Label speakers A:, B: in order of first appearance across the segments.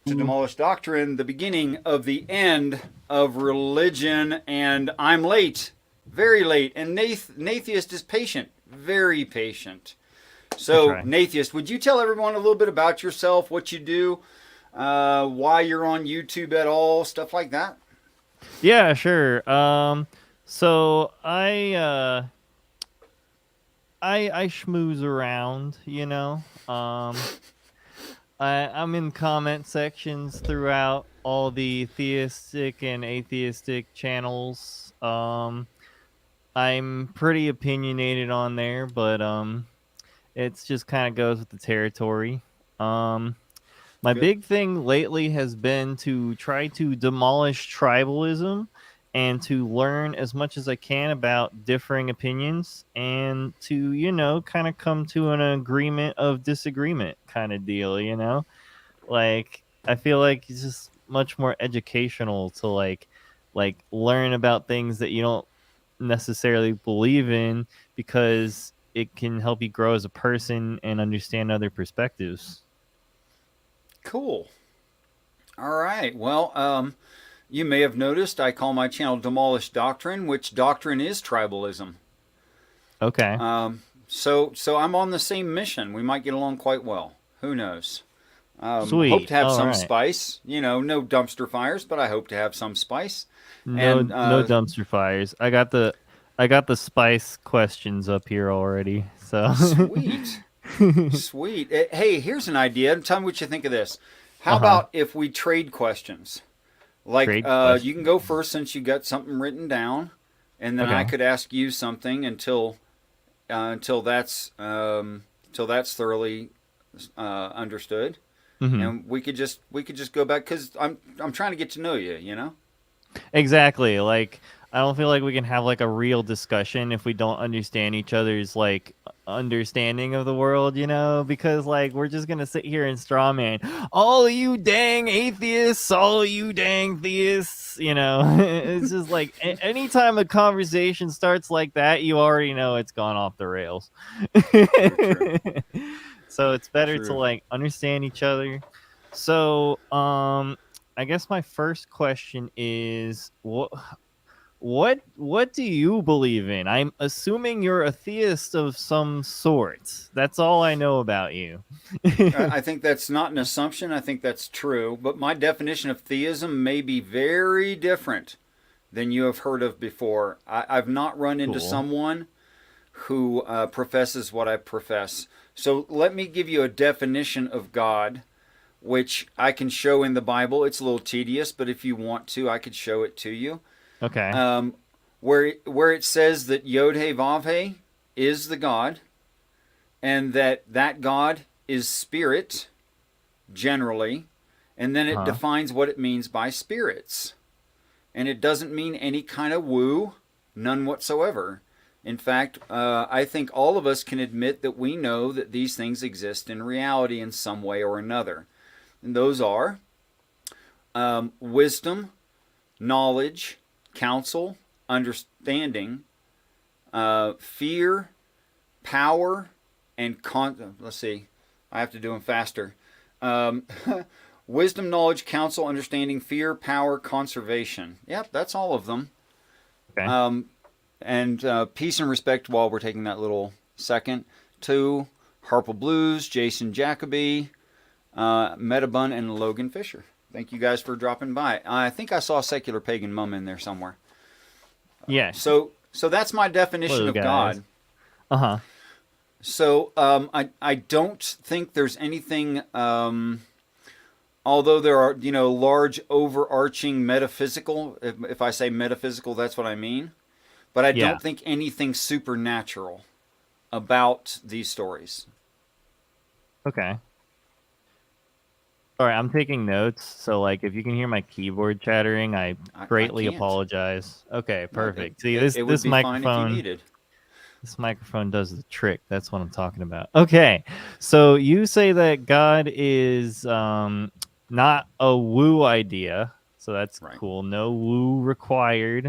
A: To demolish doctrine, the beginning of the end of religion, and I'm late, very late, and Natheist is patient, very patient.
B: I
A: So,
B: try.
A: Natheist, would you tell everyone a little bit about yourself, what you do, why you're on YouTube at all, stuff like that?
B: Yeah, sure. So I schmooze around, you know. I'm in comment sections throughout all the theistic and atheistic channels. I'm pretty opinionated on there, but it's just kind of goes with the territory. Um, my
A: Good.
B: big thing lately has been to try to demolish tribalism and to learn as much as I can about differing opinions and to, kind of come to an agreement of disagreement kind of deal, Like I feel like it's just much more educational to like learn about things that you don't necessarily believe in because it can help you grow as a person and understand other perspectives.
A: Cool. All right. Well, you may have noticed I call my channel Demolish Doctrine, which doctrine is tribalism.
B: Okay.
A: So I'm on the same mission. We might get along quite well. Who knows? Hope
B: Sweet.
A: to have
B: All
A: some
B: right.
A: spice. No dumpster fires, but I hope to have some spice.
B: No,
A: And
B: no dumpster fires. I got the spice questions up here already. So,
A: sweet, sweet. Hey, here's an idea. Tell me what you think of this. How
B: uh-huh.
A: about if we trade questions? Like,
B: Trade
A: you can
B: question.
A: go first since you got something written down, and then I
B: Okay.
A: could ask you something until that's thoroughly understood,
B: Mhm.
A: and we could just go back because I'm trying to get to know you.
B: Exactly. Like I don't feel like we can have like a real discussion if we don't understand each other's like understanding of the world, because like we're just gonna sit here and straw man all of you dang atheists, all of you dang theists. It's just like anytime a conversation starts like that, you already know it's gone off the rails.
A: True, true,
B: So it's better to
A: true.
B: like understand each other. So I guess my first question is what do you believe in? I'm assuming you're a theist of some sort. That's all I know about you.
A: I think that's not an assumption. I think that's true. But my definition of theism may be very different than you have heard of before. I've not run into
B: Cool.
A: someone who professes what I profess. So let me give you a definition of God, which I can show in the Bible. It's a little tedious, but if you want to, I could show it to you.
B: Okay.
A: Um, where it says that Yod He Vav He is the God, and that God is spirit generally, and then it
B: Huh.
A: defines what it means by spirits. And it doesn't mean any kind of woo, none whatsoever. In fact, I think all of us can admit that we know that these things exist in reality in some way or another. And those are wisdom, knowledge, counsel, understanding, fear, power, and let's see, I have to do them faster. Um, wisdom, knowledge, counsel, understanding, fear, power, conservation. Yep, that's all of them.
B: Okay.
A: Um, and peace and respect while we're taking that little second. To Harple Blues, Jason Jacoby, Metabun, and Logan Fisher. Thank you guys for dropping by. I think I saw Secular Pagan Mum in there somewhere.
B: Yes.
A: So that's my definition
B: Hello,
A: of
B: guys.
A: God.
B: Uh-huh.
A: So I don't think there's anything. Although there are large overarching metaphysical. If I say metaphysical, that's what I mean. But I
B: Yeah.
A: don't think anything supernatural about these stories.
B: Okay. All right, I'm taking notes, so like if you can hear my keyboard chattering, I
A: I
B: greatly
A: can't.
B: apologize. Okay,
A: No,
B: perfect. See, this
A: it would
B: this
A: be fine if you
B: microphone
A: needed.
B: This microphone does the trick. That's what I'm talking about. Okay. So you say that God is not a woo idea. So that's
A: Right.
B: cool. No woo required.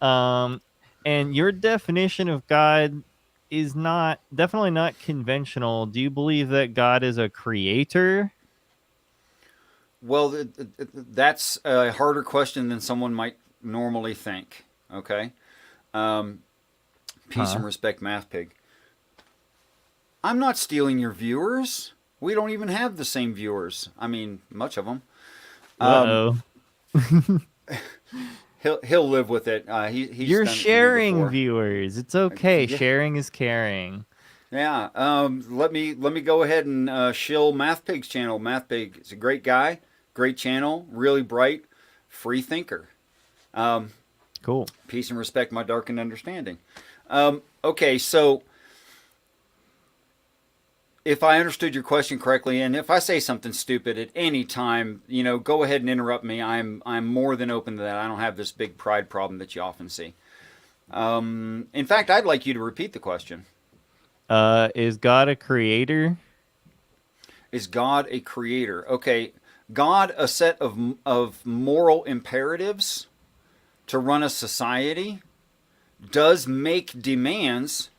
B: um and your definition of God is not definitely not conventional. Do you believe that God is a creator?
A: Well, that's a harder question than someone might normally think. Okay. Um, Peace
B: Huh?
A: and respect, Math Pig. I'm not stealing your viewers. We don't even have the same viewers. I mean, much of them. Um,
B: Uh-oh.
A: he'll live with it. He's
B: You're
A: done it to me
B: sharing
A: before.
B: viewers. It's okay.
A: Yeah,
B: Sharing is caring.
A: yeah. Let me go ahead and shill Math Pig's channel. Math Pig is a great guy, great channel, really bright, free thinker. Um,
B: Cool.
A: Peace and respect, my darkened understanding. Okay, so if I understood your question correctly, and if I say something stupid at any time, go ahead and interrupt me. I'm more than open to that. I don't have this big pride problem that you often see. In fact, I'd like you to repeat the question.
B: Is God a creator?
A: Is God a creator? Okay, God a set of moral imperatives to run a society, does make demands,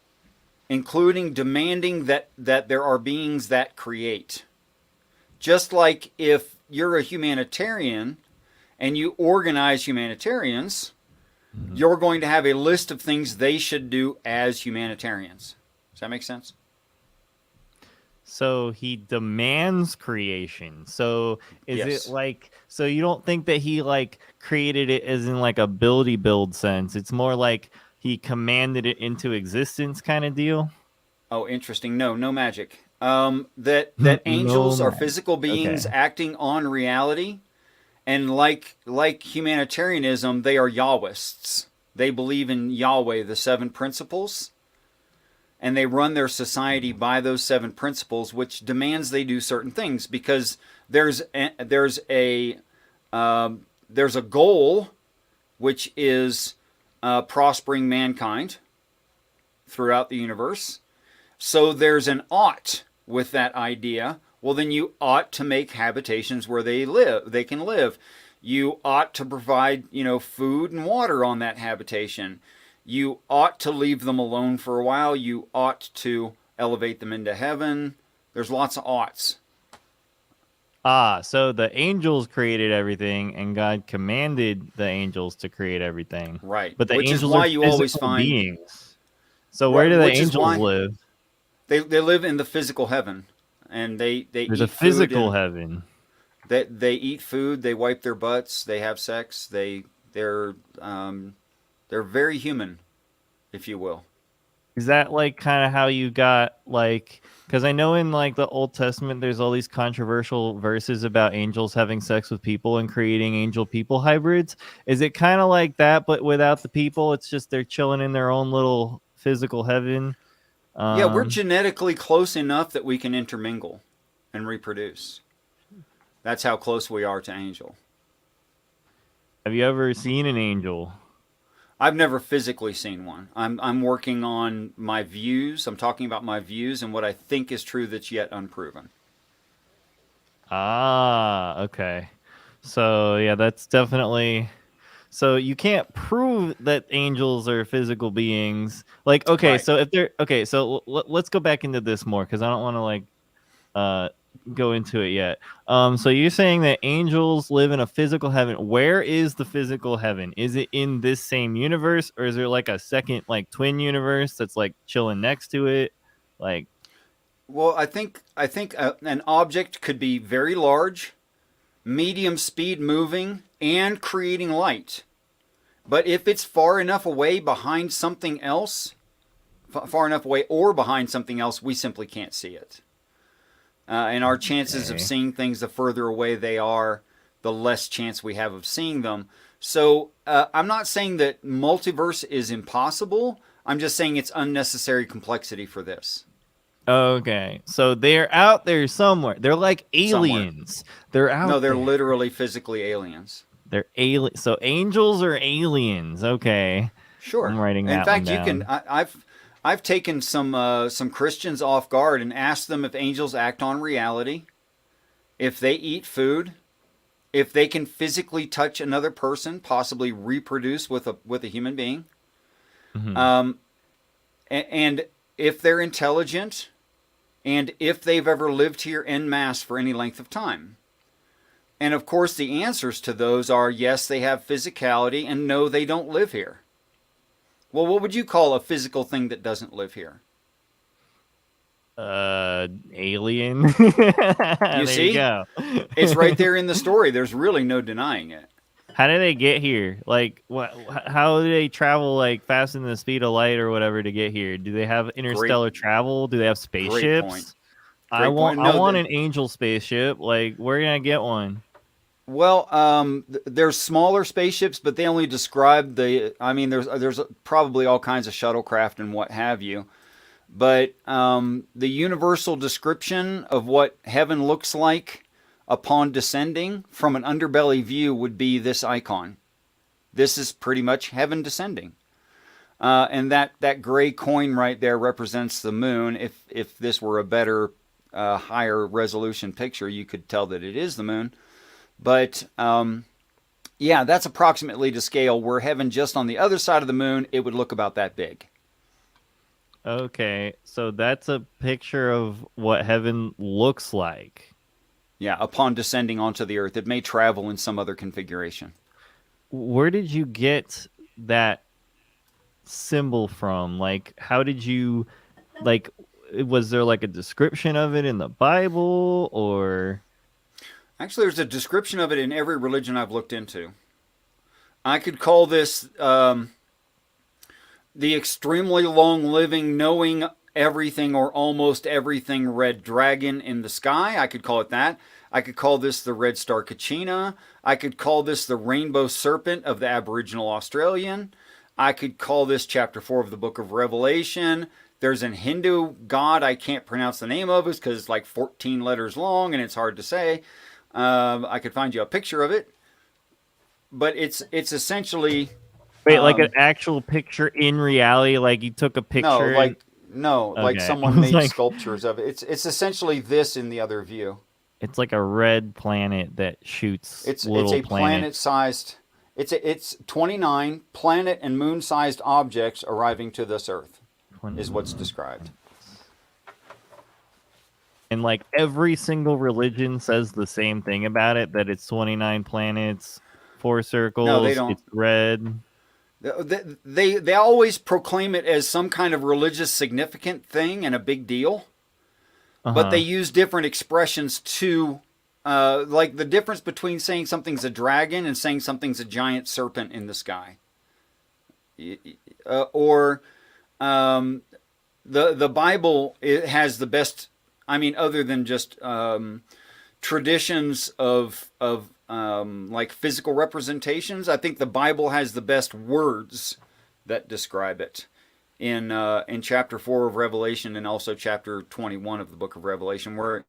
A: including demanding that there are beings that create. Just like if you're a humanitarian and you organize humanitarians, you're going to have a list of things they should do as humanitarians. Does that make sense?
B: So he demands creation. So is
A: Yes.
B: it like, so you don't think that he like created it as in like a buildy build sense? It's more like he commanded it into existence kind of deal?
A: Oh, interesting. No, no magic. That
B: No
A: angels are
B: man.
A: physical beings
B: Okay.
A: acting on reality, and like humanitarianism, they are Yahwists. They believe in Yahweh, the seven principles, and they run their society by those seven principles, which demands they do certain things because there's a goal, which is prospering mankind throughout the universe. So there's an ought with that idea. Well, then you ought to make habitations where they can live. You ought to provide, food and water on that habitation. You ought to leave them alone for a while. You ought to elevate them into heaven. There's lots of oughts.
B: Ah, so the angels created everything and God commanded the angels to create everything.
A: Right.
B: But the
A: Which is
B: angels are
A: why you always
B: physical
A: find,
B: beings. So where
A: right,
B: do the
A: which is
B: angels
A: why
B: live?
A: they live in the physical heaven, and they
B: There's a
A: eat food,
B: physical
A: and
B: heaven.
A: they eat food, they wipe their butts, they have sex, they're very human, if you will.
B: Is that like kind of how you got like, because I know in like the Old Testament there's all these controversial verses about angels having sex with people and creating angel people hybrids. Is it kind of like that but without the people? It's just they're chilling in their own little physical heaven.
A: Yeah, we're
B: Um,
A: genetically close enough that we can intermingle and reproduce. That's how close we are to angel.
B: have you ever seen an angel?
A: I've never physically seen one. I'm working on my views. I'm talking about my views and what I think is true that's yet unproven.
B: Ah, okay. So yeah, that's definitely. So you can't prove that angels are physical beings. Like, okay,
A: Right.
B: so if they're okay, so let's go back into this more because I don't want to like uh go into it yet. So you're saying that angels live in a physical heaven. Where is the physical heaven? Is it in this same universe, or is there like a second like twin universe that's like chilling next to it? Like,
A: Well, I think an object could be very large, medium speed moving, and creating light. But if it's far enough away behind something else, far enough away or behind something else, we simply can't see it. And our chances of
B: okay.
A: seeing things, the further away they are, the less chance we have of seeing them. So I'm not saying that multiverse is impossible. I'm just saying it's unnecessary complexity for this.
B: Okay, so they're out there somewhere. They're like
A: Somewhere.
B: aliens. They're
A: No,
B: out
A: they're
B: there.
A: literally physically aliens.
B: They're alien. So angels are aliens. Okay, I'm
A: Sure.
B: writing
A: In
B: that one
A: fact, you can.
B: down.
A: I've taken some Christians off guard and asked them if angels act on reality, if they eat food, if they can physically touch another person, possibly reproduce with a human being,
B: Hmm.
A: um, and if they're intelligent, and if they've ever lived here en masse for any length of time. And of course, the answers to those are yes, they have physicality, and no, they don't live here. Well, what would you call a physical thing that doesn't live here?
B: Alien.
A: You
B: There
A: see?
B: you go.
A: It's right there in the story. There's really no denying it.
B: How did they get here? Like, what? How do they travel like faster than the speed of light or whatever to get here? Do they have interstellar travel? Do they have spaceships?
A: Point.
B: I want an angel spaceship. Like, where can I get one?
A: Well, there's smaller spaceships, but they only describe the. I mean, there's probably all kinds of shuttlecraft and what have you, but the universal description of what heaven looks like upon descending from an underbelly view would be this icon. This is pretty much heaven descending. And that gray coin right there represents the moon. If this were a better, higher resolution picture, you could tell that it is the moon. But yeah, that's approximately to scale. Where heaven just on the other side of the moon, it would look about that big.
B: Okay, so that's a picture of what heaven looks like.
A: Yeah, upon descending onto the earth, it may travel in some other configuration.
B: Where did you get that symbol from? Like, how did you, like, was there like a description of it in the Bible, or?
A: Actually, there's a description of it in every religion I've looked into. I could call this the extremely long-living, knowing everything or almost everything red dragon in the sky. I could call it that. I could call this the red star Kachina. I could call this the rainbow serpent of the Aboriginal Australian. I could call this chapter 4 of the book of Revelation. There's an Hindu god I can't pronounce the name of because it's like 14 letters long and it's hard to say. I could find you a picture of it. But it's essentially...
B: Wait, like an actual picture in reality? Like you took a picture?
A: Like someone made sculptures of it. It's essentially this in the other view.
B: It's like a red planet that shoots
A: it's
B: little
A: a planet-sized... It's 29 planet and moon-sized objects arriving to this Earth, is what's described.
B: And like every single religion says the same thing about it, that it's 29 planets, 4 circles,
A: no, they don't.
B: It's red.
A: They always proclaim it as some kind of religious significant thing and a big deal, but they use different expressions to, like the difference between saying something's a dragon and saying something's a giant serpent in the sky. The Bible, it has the best, I mean, other than just traditions of like physical representations, I think the Bible has the best words that describe it in chapter 4 of Revelation and also chapter 21 of the book of Revelation, where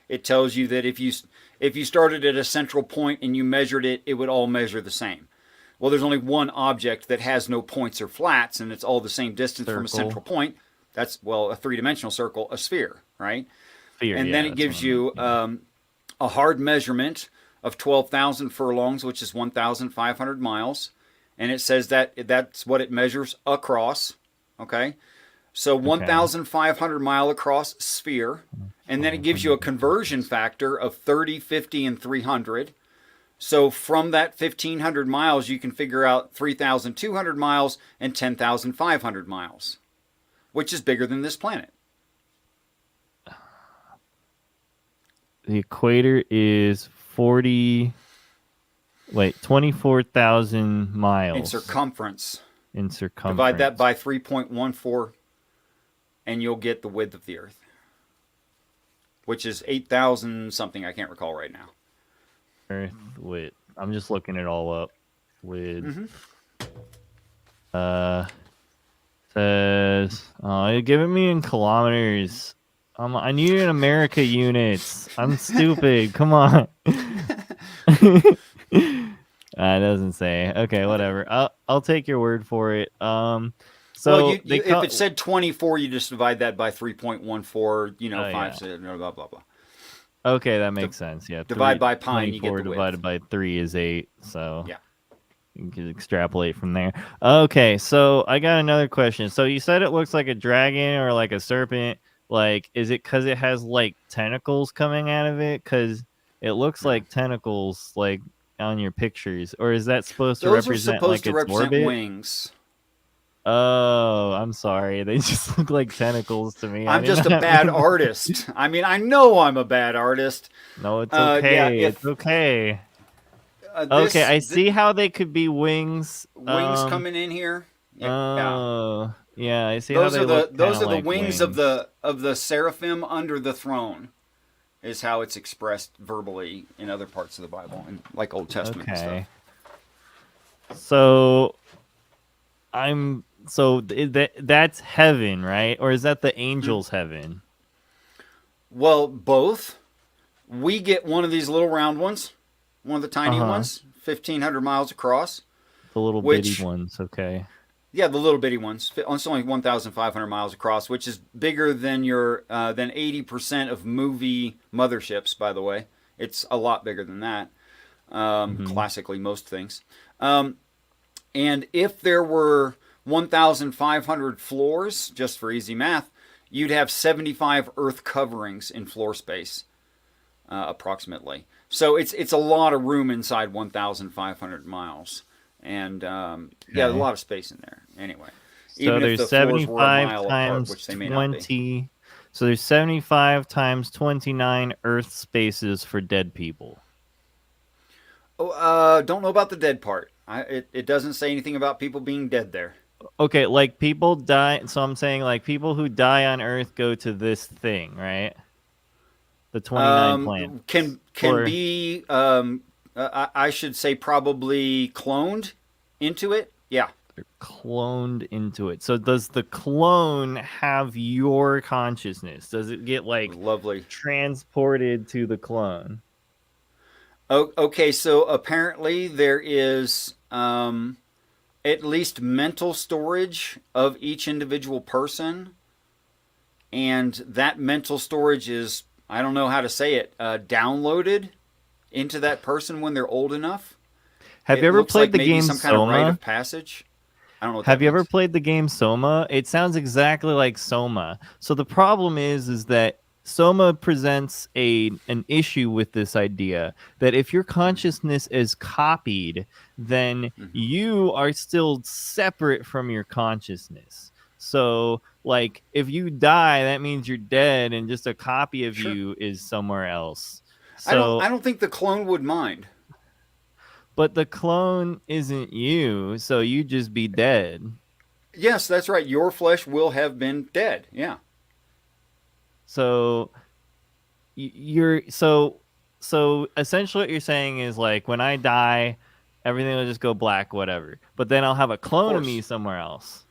A: it tells you that if you started at a central point and you measured it, it would all measure the same. Well, there's only one object that has no points or flats, and it's all the same distance from a central point. That's, well, a three-dimensional circle, a sphere, right? And then it gives you a hard measurement of 12,000 furlongs, which is 1,500 miles. And it says that that's what it measures across, okay? So 1,500 mile across sphere. And then it gives you a conversion factor of 30, 50, and 300. So from that 1,500 miles, you can figure out 3,200 miles and 10,500 miles, which is bigger than this planet.
B: The equator is 24,000 miles.
A: In circumference.
B: Divide
A: that by 3.14, and you'll get the width of the Earth, which is 8,000 something. I can't recall right now.
B: Earth width. I'm just looking it all up. Width. Says, you're giving me in kilometers. I need it in America units. I'm stupid. Come on. It doesn't say. Okay, whatever. I'll take your word for it. So
A: if it said 24, you just divide that by 3.14. 5, blah blah blah.
B: Okay, that makes sense. Yeah.
A: Divide by pi, and you get the width.
B: Divided by 3 is 8. So
A: yeah.
B: You can extrapolate from there. Okay, so I got another question. So you said it looks like a dragon or like a serpent. Like, is it because it has like tentacles coming out of it? Because It looks
A: Yeah.
B: like tentacles, like on your pictures, or is that supposed to
A: Those are
B: represent
A: supposed
B: like
A: to
B: its
A: represent
B: orbit?
A: wings.
B: Oh, I'm sorry. They just look like tentacles to me. I
A: I'm
B: did
A: just a
B: not
A: bad
B: mean to.
A: artist. I mean, I know I'm a bad artist.
B: No, it's
A: Yeah,
B: okay. It's
A: if
B: okay. Okay,
A: this
B: I see how they could be wings.
A: wings coming in here, yeah,
B: Oh, yeah, I see how they look kind
A: those
B: of
A: are the
B: like
A: wings
B: wings.
A: of the seraphim under the throne. Is how it's expressed verbally in other parts of the Bible, and like Old Testament and stuff.
B: Okay. So that's heaven, right? Or is that the angels' heaven?
A: Well, both. We get one of these little round ones, one of the tiny
B: Uh-huh.
A: ones, 1,500 miles across,
B: The little bitty
A: which,
B: ones, okay.
A: yeah, the little bitty ones. It's only 1,500 miles across, which is bigger than than 80% of movie motherships. By the way, it's a lot bigger than that.
B: Mhm.
A: Classically, most things. And if there were 1,500 floors, just for easy math, you'd have 75 Earth coverings in floor space, approximately. So it's a lot of room inside 1,500 miles, and yeah, a
B: Okay.
A: lot of space in there. Anyway,
B: So
A: even if
B: there's
A: the floors were a
B: 75
A: mile apart,
B: times
A: which they may not be.
B: 20. So there's 75 times 29 Earth spaces for dead people.
A: Oh, don't know about the dead part. It doesn't say anything about people being dead there.
B: Okay, like people die. So I'm saying like people who die on Earth go to this thing, right? The 29 planets.
A: Can
B: Or
A: be I should say probably cloned into it. Yeah,
B: cloned into it. So does the clone have your consciousness? Does it get like
A: lovely.
B: transported to the clone?
A: Okay, so apparently there is at least mental storage of each individual person, and that mental storage is, I don't know how to say it, downloaded into that person when they're old enough.
B: Have you
A: It
B: ever
A: looks
B: played
A: like
B: the
A: maybe
B: game
A: some kind of rite
B: Soma?
A: of passage. I don't know what that
B: Have you ever
A: means.
B: played the game Soma? It sounds exactly like Soma. So the problem is that Soma presents an issue with this idea that if your consciousness is copied, then
A: Mm-hmm.
B: you are still separate from your consciousness. So like if you die, that means you're dead and just a copy of
A: Sure.
B: you is somewhere else. So
A: I don't think the clone would mind.
B: but the clone isn't you, so you just be dead.
A: Yes, that's right. Your flesh will have been dead. Yeah.
B: So you're so essentially what you're saying is like when I die, everything will just go black, whatever. But then I'll have a
A: Of
B: clone of me
A: course.
B: somewhere else.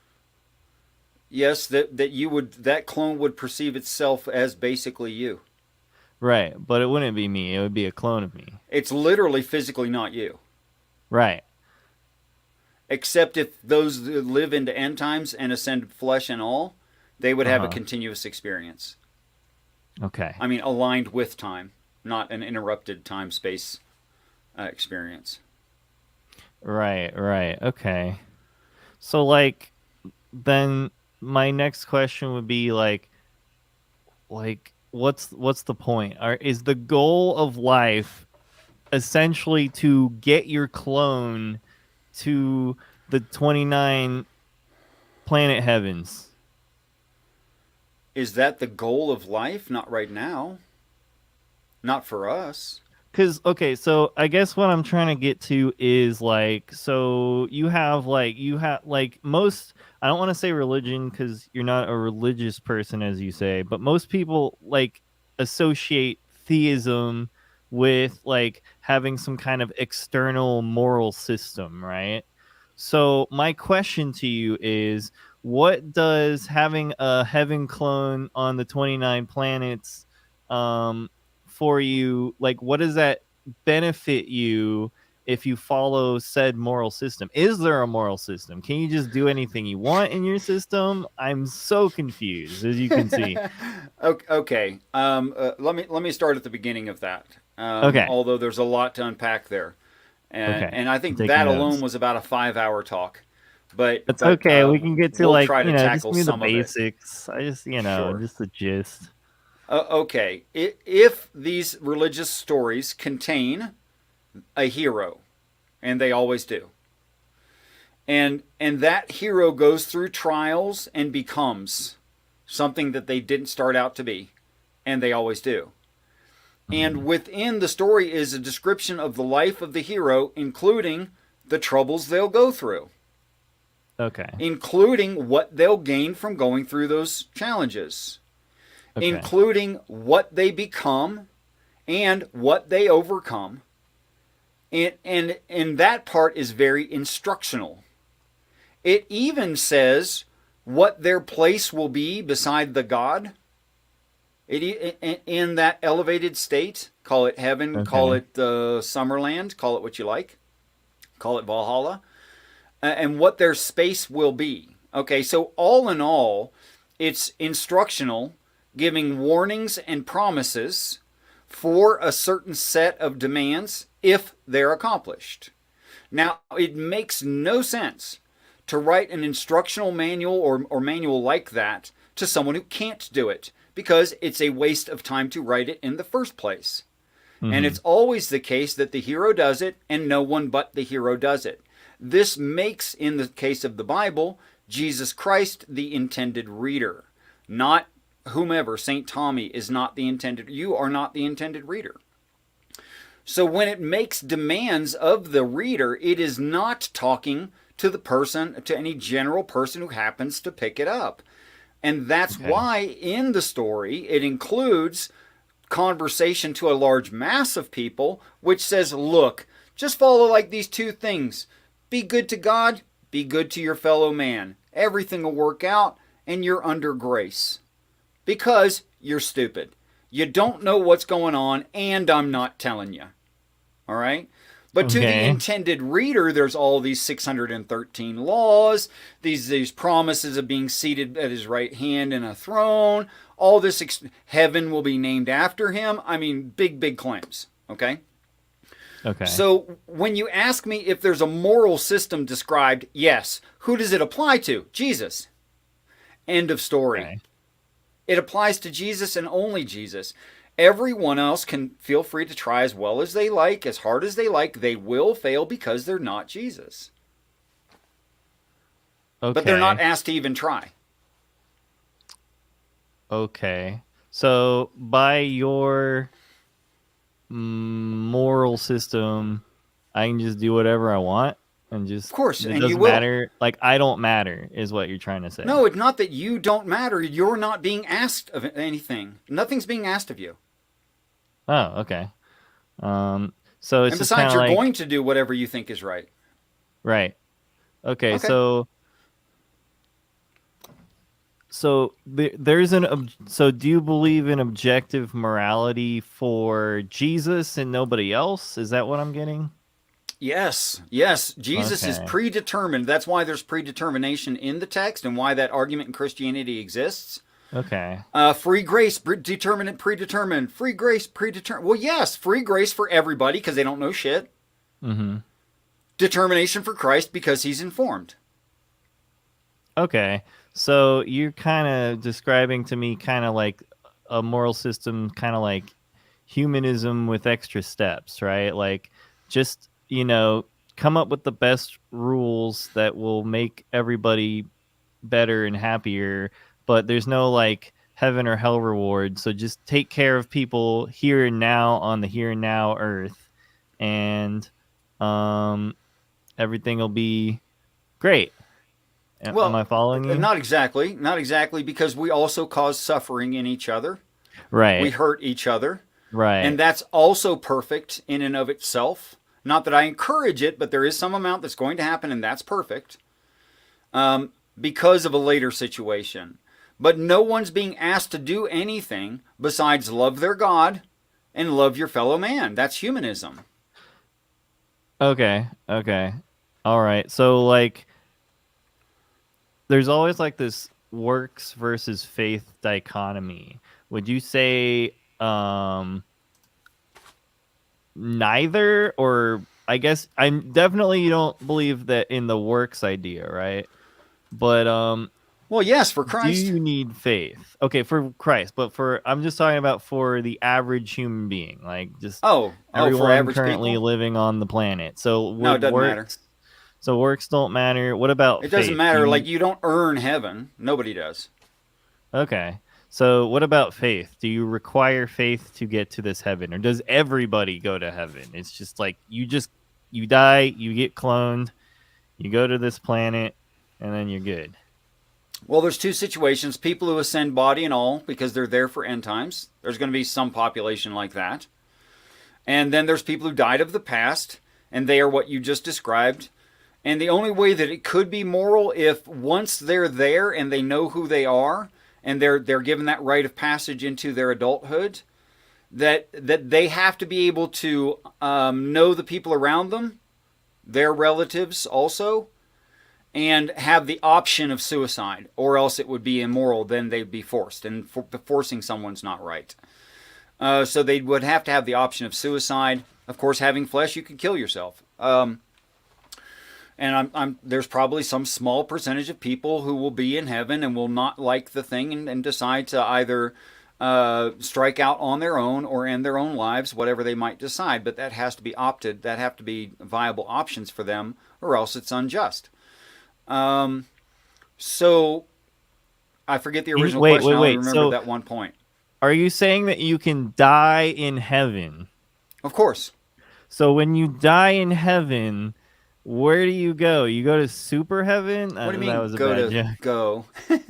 A: Yes, that clone would perceive itself as basically you.
B: Right, but it wouldn't be me. It would be a clone of me.
A: It's literally physically not you.
B: Right.
A: Except if those that live into end times and ascend flesh and all, they would have a
B: Uh-huh.
A: continuous experience.
B: Okay.
A: I mean, aligned with time, not an interrupted time space experience.
B: Right, right. Okay. So like then my next question would be like what's the point? Is the goal of life essentially to get your clone to the 29 planet heavens?
A: Is that the goal of life? Not right now. Not for us.
B: Because okay, so I guess what I'm trying to get to is like, so you have like most, I don't want to say religion because you're not a religious person as you say, but most people like associate theism with like having some kind of external moral system, right? So my question to you is, what does having a heaven clone on the 29 planets um for you, like what does that benefit you if you follow said moral system? Is there a moral system? Can you just do anything you want in your system? I'm so confused, as you can see.
A: Okay. Let me start at the beginning of that.
B: Okay.
A: Although there's a lot to unpack there,
B: Okay,
A: and I
B: I'm
A: think
B: taking
A: that alone
B: notes.
A: was about a 5 hour talk.
B: It's okay, we can get to
A: We'll
B: like,
A: try to
B: just
A: tackle
B: give me the
A: some of it.
B: basics. I just,
A: Sure.
B: just the gist.
A: Okay, if these religious stories contain a hero, and they always do, and that hero goes through trials and becomes something that they didn't start out to be, and they always do. And within the story is a description of the life of the hero, including the troubles they'll go through,
B: Okay.
A: including what they'll gain from going through those challenges,
B: Okay.
A: including what they become and what they overcome. And that part is very instructional. It even says what their place will be beside the God. In that elevated state, call it heaven, call
B: Okay.
A: it Summerland, call it what you like, call it Valhalla, and what their space will be. Okay, so all in all, it's instructional, giving warnings and promises for a certain set of demands if they're accomplished. Now, it makes no sense to write an instructional manual or manual like that to someone who can't do it, because it's a waste of time to write it in the first place. And it's always the case that the hero does it and no one but the hero does it. This makes, in the case of the Bible, Jesus Christ the intended reader, not whomever. St. Tommy is not the intended, you are not the intended reader. So when it makes demands of the reader, it is not talking to the person, to any general person who happens to pick it up. And that's why in the story it includes conversation to a large mass of people, which says, look, just follow like these two things. Be good to God, be good to your fellow man. Everything will work out and you're under grace. Because you're stupid. You don't know what's going on and I'm not telling you. All right? But to the intended reader, there's all these 613 laws, these promises of being seated at his right hand in a throne, all this, heaven will be named after him. I mean, big claims, okay?
B: Okay.
A: So when you ask me if there's a moral system described, yes. Who does it apply to? Jesus. End of story.
B: Okay.
A: It applies to Jesus and only Jesus. Everyone else can feel free to try as well as they like, as hard as they like. They will fail because they're not Jesus.
B: Okay.
A: But they're not asked to even try.
B: Okay. So by your moral system, I can just do whatever I want and just,
A: Of course,
B: it
A: and
B: doesn't
A: you will.
B: matter. Like, I don't matter is what you're trying to say.
A: No, it's not that you don't matter. You're not being asked of anything. Nothing's being asked of you.
B: Oh, okay. So it's
A: And
B: just
A: besides,
B: kind of
A: you're
B: like,
A: going to do whatever you think is right.
B: right. Okay.
A: Okay.
B: So there's so do you believe in objective morality for Jesus and nobody else? Is that what I'm getting?
A: Yes. Jesus is
B: Okay.
A: predetermined. That's why there's predetermination in the text and why that argument in Christianity exists.
B: Okay.
A: Free grace, determinate, predetermined. Free grace, predetermined. Well, yes, free grace for everybody because they don't know shit.
B: Mm-hmm.
A: Determination for Christ because he's informed.
B: Okay. So you're kind of describing to me kind of like a moral system, kind of like humanism with extra steps, right? Like just, come up with the best rules that will make everybody better and happier, but there's no like heaven or hell reward. So just take care of people here and now on the here and now earth, and everything will be great.
A: Well,
B: am I following you?
A: not exactly, because we also cause suffering in each other.
B: Right.
A: We hurt each other.
B: Right.
A: And that's also perfect in and of itself. Not that I encourage it, but there is some amount that's going to happen, and that's perfect because of a later situation. But no one's being asked to do anything besides love their God and love your fellow man. That's humanism.
B: Okay. All right. So, like, there's always, like, this works versus faith dichotomy. Would you say neither? Or I guess you don't believe that in the works idea, right? But
A: Well, yes, for
B: Do
A: Christ.
B: you need faith? Okay, for Christ, but I'm just talking about for the average human being, like just
A: Oh, for
B: everyone
A: average
B: currently
A: people?
B: living on the planet. So
A: No, it
B: would
A: doesn't matter.
B: works? So works don't matter. What about
A: It doesn't
B: faith? Do
A: matter. Like,
B: you
A: you don't earn heaven. Nobody does.
B: okay? So what about faith? Do you require faith to get to this heaven, or does everybody go to heaven? It's just like you die, you get cloned, you go to this planet, and then you're good.
A: Well, there's two situations. People who ascend body and all because they're there for end times. There's going to be some population like that. And then there's people who died of the past, and they are what you just described. And the only way that it could be moral, if once they're there and they know who they are, and they're given that rite of passage into their adulthood, that they have to be able to know the people around them, their relatives also, and have the option of suicide, or else it would be immoral. Then they'd be forced, and forcing someone's not right. So they would have to have the option of suicide. Of course, having flesh, you could kill yourself. And there's probably some small percentage of people who will be in heaven and will not like the thing and decide to either strike out on their own or end their own lives, whatever they might decide. But that has to be opted. That have to be viable options for them, or else it's unjust. So I forget the original question. I only remember
B: So
A: that one point.
B: are you saying that you can die in heaven?
A: Of course.
B: So when you die in heaven, where do you go? You go to super heaven?
A: What do you mean
B: That was a
A: go
B: bad
A: to
B: joke.
A: go?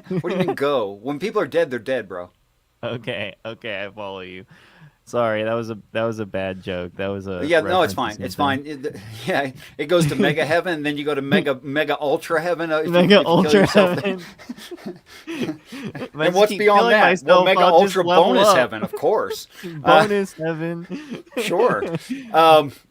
A: What do you mean go? When people are dead, they're dead, bro.
B: Okay, I follow you. Sorry, that was a bad joke. That was a
A: Yeah, no, it's
B: reference
A: fine. It's
B: something.
A: fine. Yeah, it goes to mega heaven, and then you go to mega ultra heaven. If
B: Mega
A: if you kill
B: ultra
A: yourself
B: heaven.
A: and what's beyond that? Well, mega ultra bonus heaven, of course.
B: Bonus heaven.
A: Sure.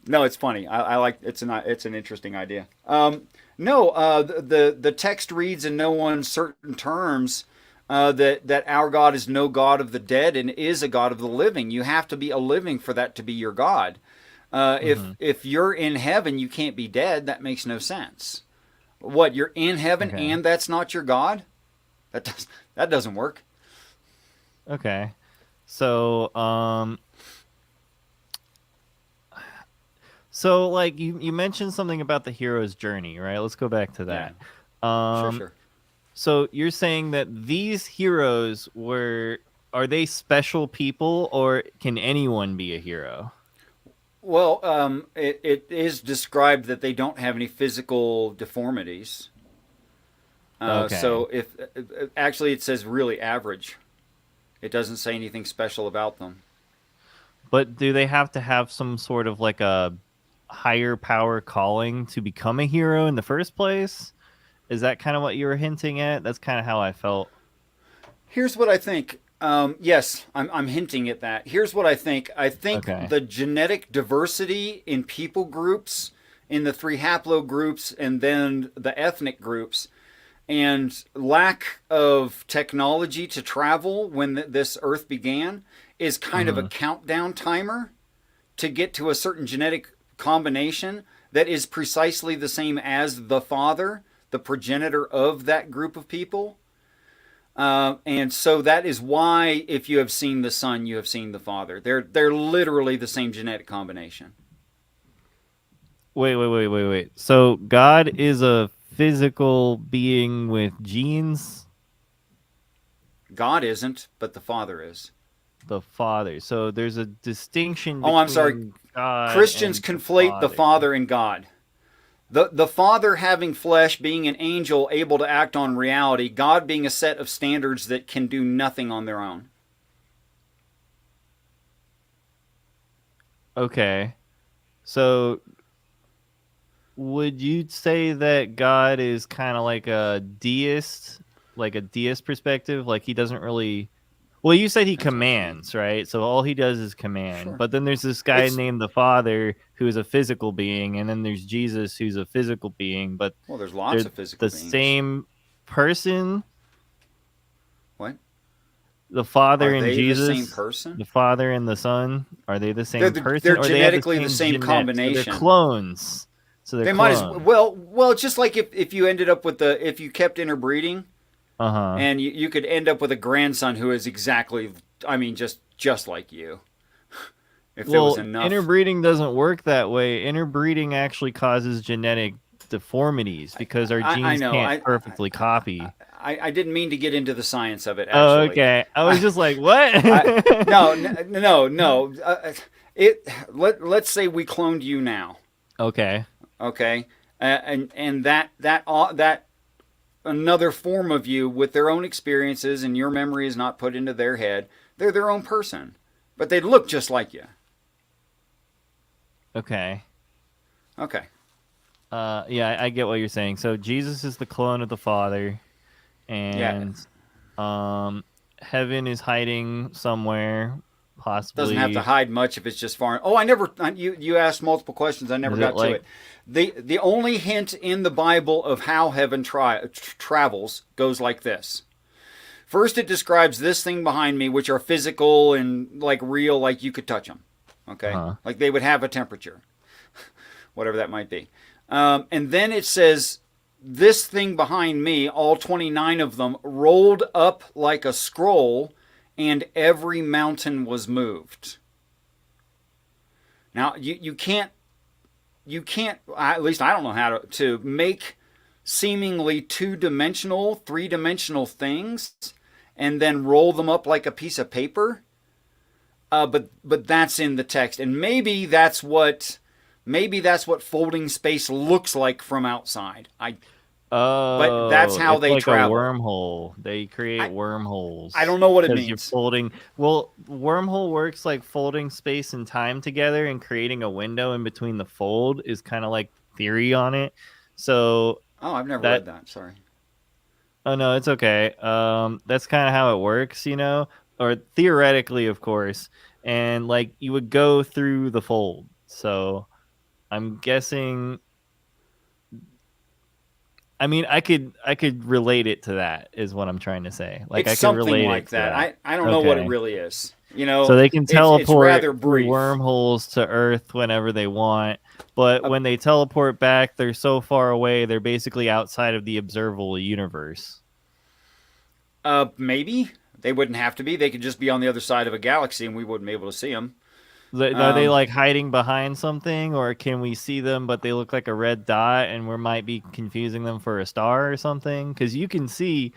A: No, it's funny. I like it's an interesting idea. No, the text reads in no uncertain terms that our God is no God of the dead and is a God of the living. You have to be a living for that to be your God. If you're in heaven, you can't be dead. That makes no sense. What, you're in heaven and that's not your God? That doesn't work.
B: Okay. So like you mentioned something about the hero's journey, right? Let's go back to that.
A: Sure.
B: So you're saying that these heroes are they special people, or can anyone be a hero?
A: Well, it is described that they don't have any physical deformities.
B: Okay.
A: So if actually it says really average. It doesn't say anything special about them.
B: But do they have to have some sort of like a higher power calling to become a hero in the first place? Is that kind of what you were hinting at? That's kind of how I felt.
A: Here's what I think. Yes, I'm hinting at that. Here's what I think. I think the genetic diversity in people groups, in the three haplogroups, and then the ethnic groups, and lack of technology to travel when this Earth began is kind of a countdown timer to get to a certain genetic combination that is precisely the same as the Father, the progenitor of that group of people. And so that is why, if you have seen the Son, you have seen the Father. They're literally the same genetic combination.
B: Wait. So God is a physical being with genes?
A: God isn't, but the Father is.
B: The Father. So there's a distinction
A: between I'm sorry.
B: God
A: Christians
B: and
A: conflate the Father and God. The Father having flesh, being an angel able to act on reality, God being a set of standards that can do nothing on their own.
B: Okay. So would you say that God is kind of like a deist perspective? Like he doesn't really... Well, you said he commands, right? So all he does is command. Sure. But then there's this guy named the Father who is a physical being, and then there's Jesus who's a physical being. But
A: well, there's lots of physical beings.
B: The same person.
A: What?
B: The Father
A: and
B: Jesus.
A: The same person.
B: The Father and the Son, are they the same person?
A: They're genetically the same combination.
B: So they're clones. So
A: they might as well. Well, just like if you ended up with if you kept interbreeding.
B: Uh-huh.
A: and you could end up with a grandson who is exactly, I mean, just like you, if there was
B: Well,
A: enough.
B: interbreeding doesn't work that way. Interbreeding actually causes genetic deformities because our
A: I
B: genes
A: know.
B: can't perfectly copy.
A: I didn't mean to get into the science of it,
B: Oh,
A: actually.
B: okay. I was
A: I,
B: just like, what?
A: no, no, no. Let's say we cloned you now,
B: Okay.
A: okay, and that another form of you with their own experiences and your memory is not put into their head. They're their own person, but they look just like you.
B: Okay.
A: Okay.
B: Yeah, I get what you're saying. So Jesus is the clone of the Father,
A: Yeah.
B: and heaven is hiding somewhere,
A: Doesn't have to
B: possibly.
A: hide much if it's just foreign. Oh, I never. You asked multiple questions. I never
B: Is it
A: got to
B: like
A: it. The only hint in the Bible of how heaven travels goes like this. First, it describes this thing behind me, which are physical and like real, like you could touch them. Okay,
B: huh?
A: like they would have a temperature, whatever that might be. And then it says this thing behind me, all 29 of them, rolled up like a scroll, and every mountain was moved. Now you can't at least I don't know how to make seemingly two-dimensional, three-dimensional things and then roll them up like a piece of paper. But that's in the text, and maybe that's what folding space looks like from outside. But that's
B: Oh,
A: how
B: it's
A: they
B: like a
A: travel.
B: wormhole. They create
A: I
B: wormholes
A: I don't know what it
B: because you're
A: means.
B: folding. Well, wormhole works like folding space and time together and creating a window in between the fold is kind of like theory on it. So
A: Oh, I've never read
B: that,
A: that. Sorry.
B: oh no, it's okay. That's kind of how it works, or theoretically, of course. And like you would go through the fold. So I'm guessing. I mean, I could relate it to that is what I'm trying to say. Like
A: It's
B: I could
A: something
B: relate it
A: like
B: to
A: that.
B: that.
A: I don't know what it
B: Okay.
A: really is.
B: So they can
A: It's
B: teleport
A: rather
B: through
A: brief.
B: wormholes to Earth whenever they want, but
A: Uh,
B: when they teleport back, they're so far away, they're basically outside of the observable universe.
A: maybe they wouldn't have to be. They could just be on the other side of a galaxy, and we wouldn't be able to see them.
B: Are they
A: Um,
B: like hiding behind something, or can we see them but they look like a red dot and we might be confusing them for a star or something? Because you can see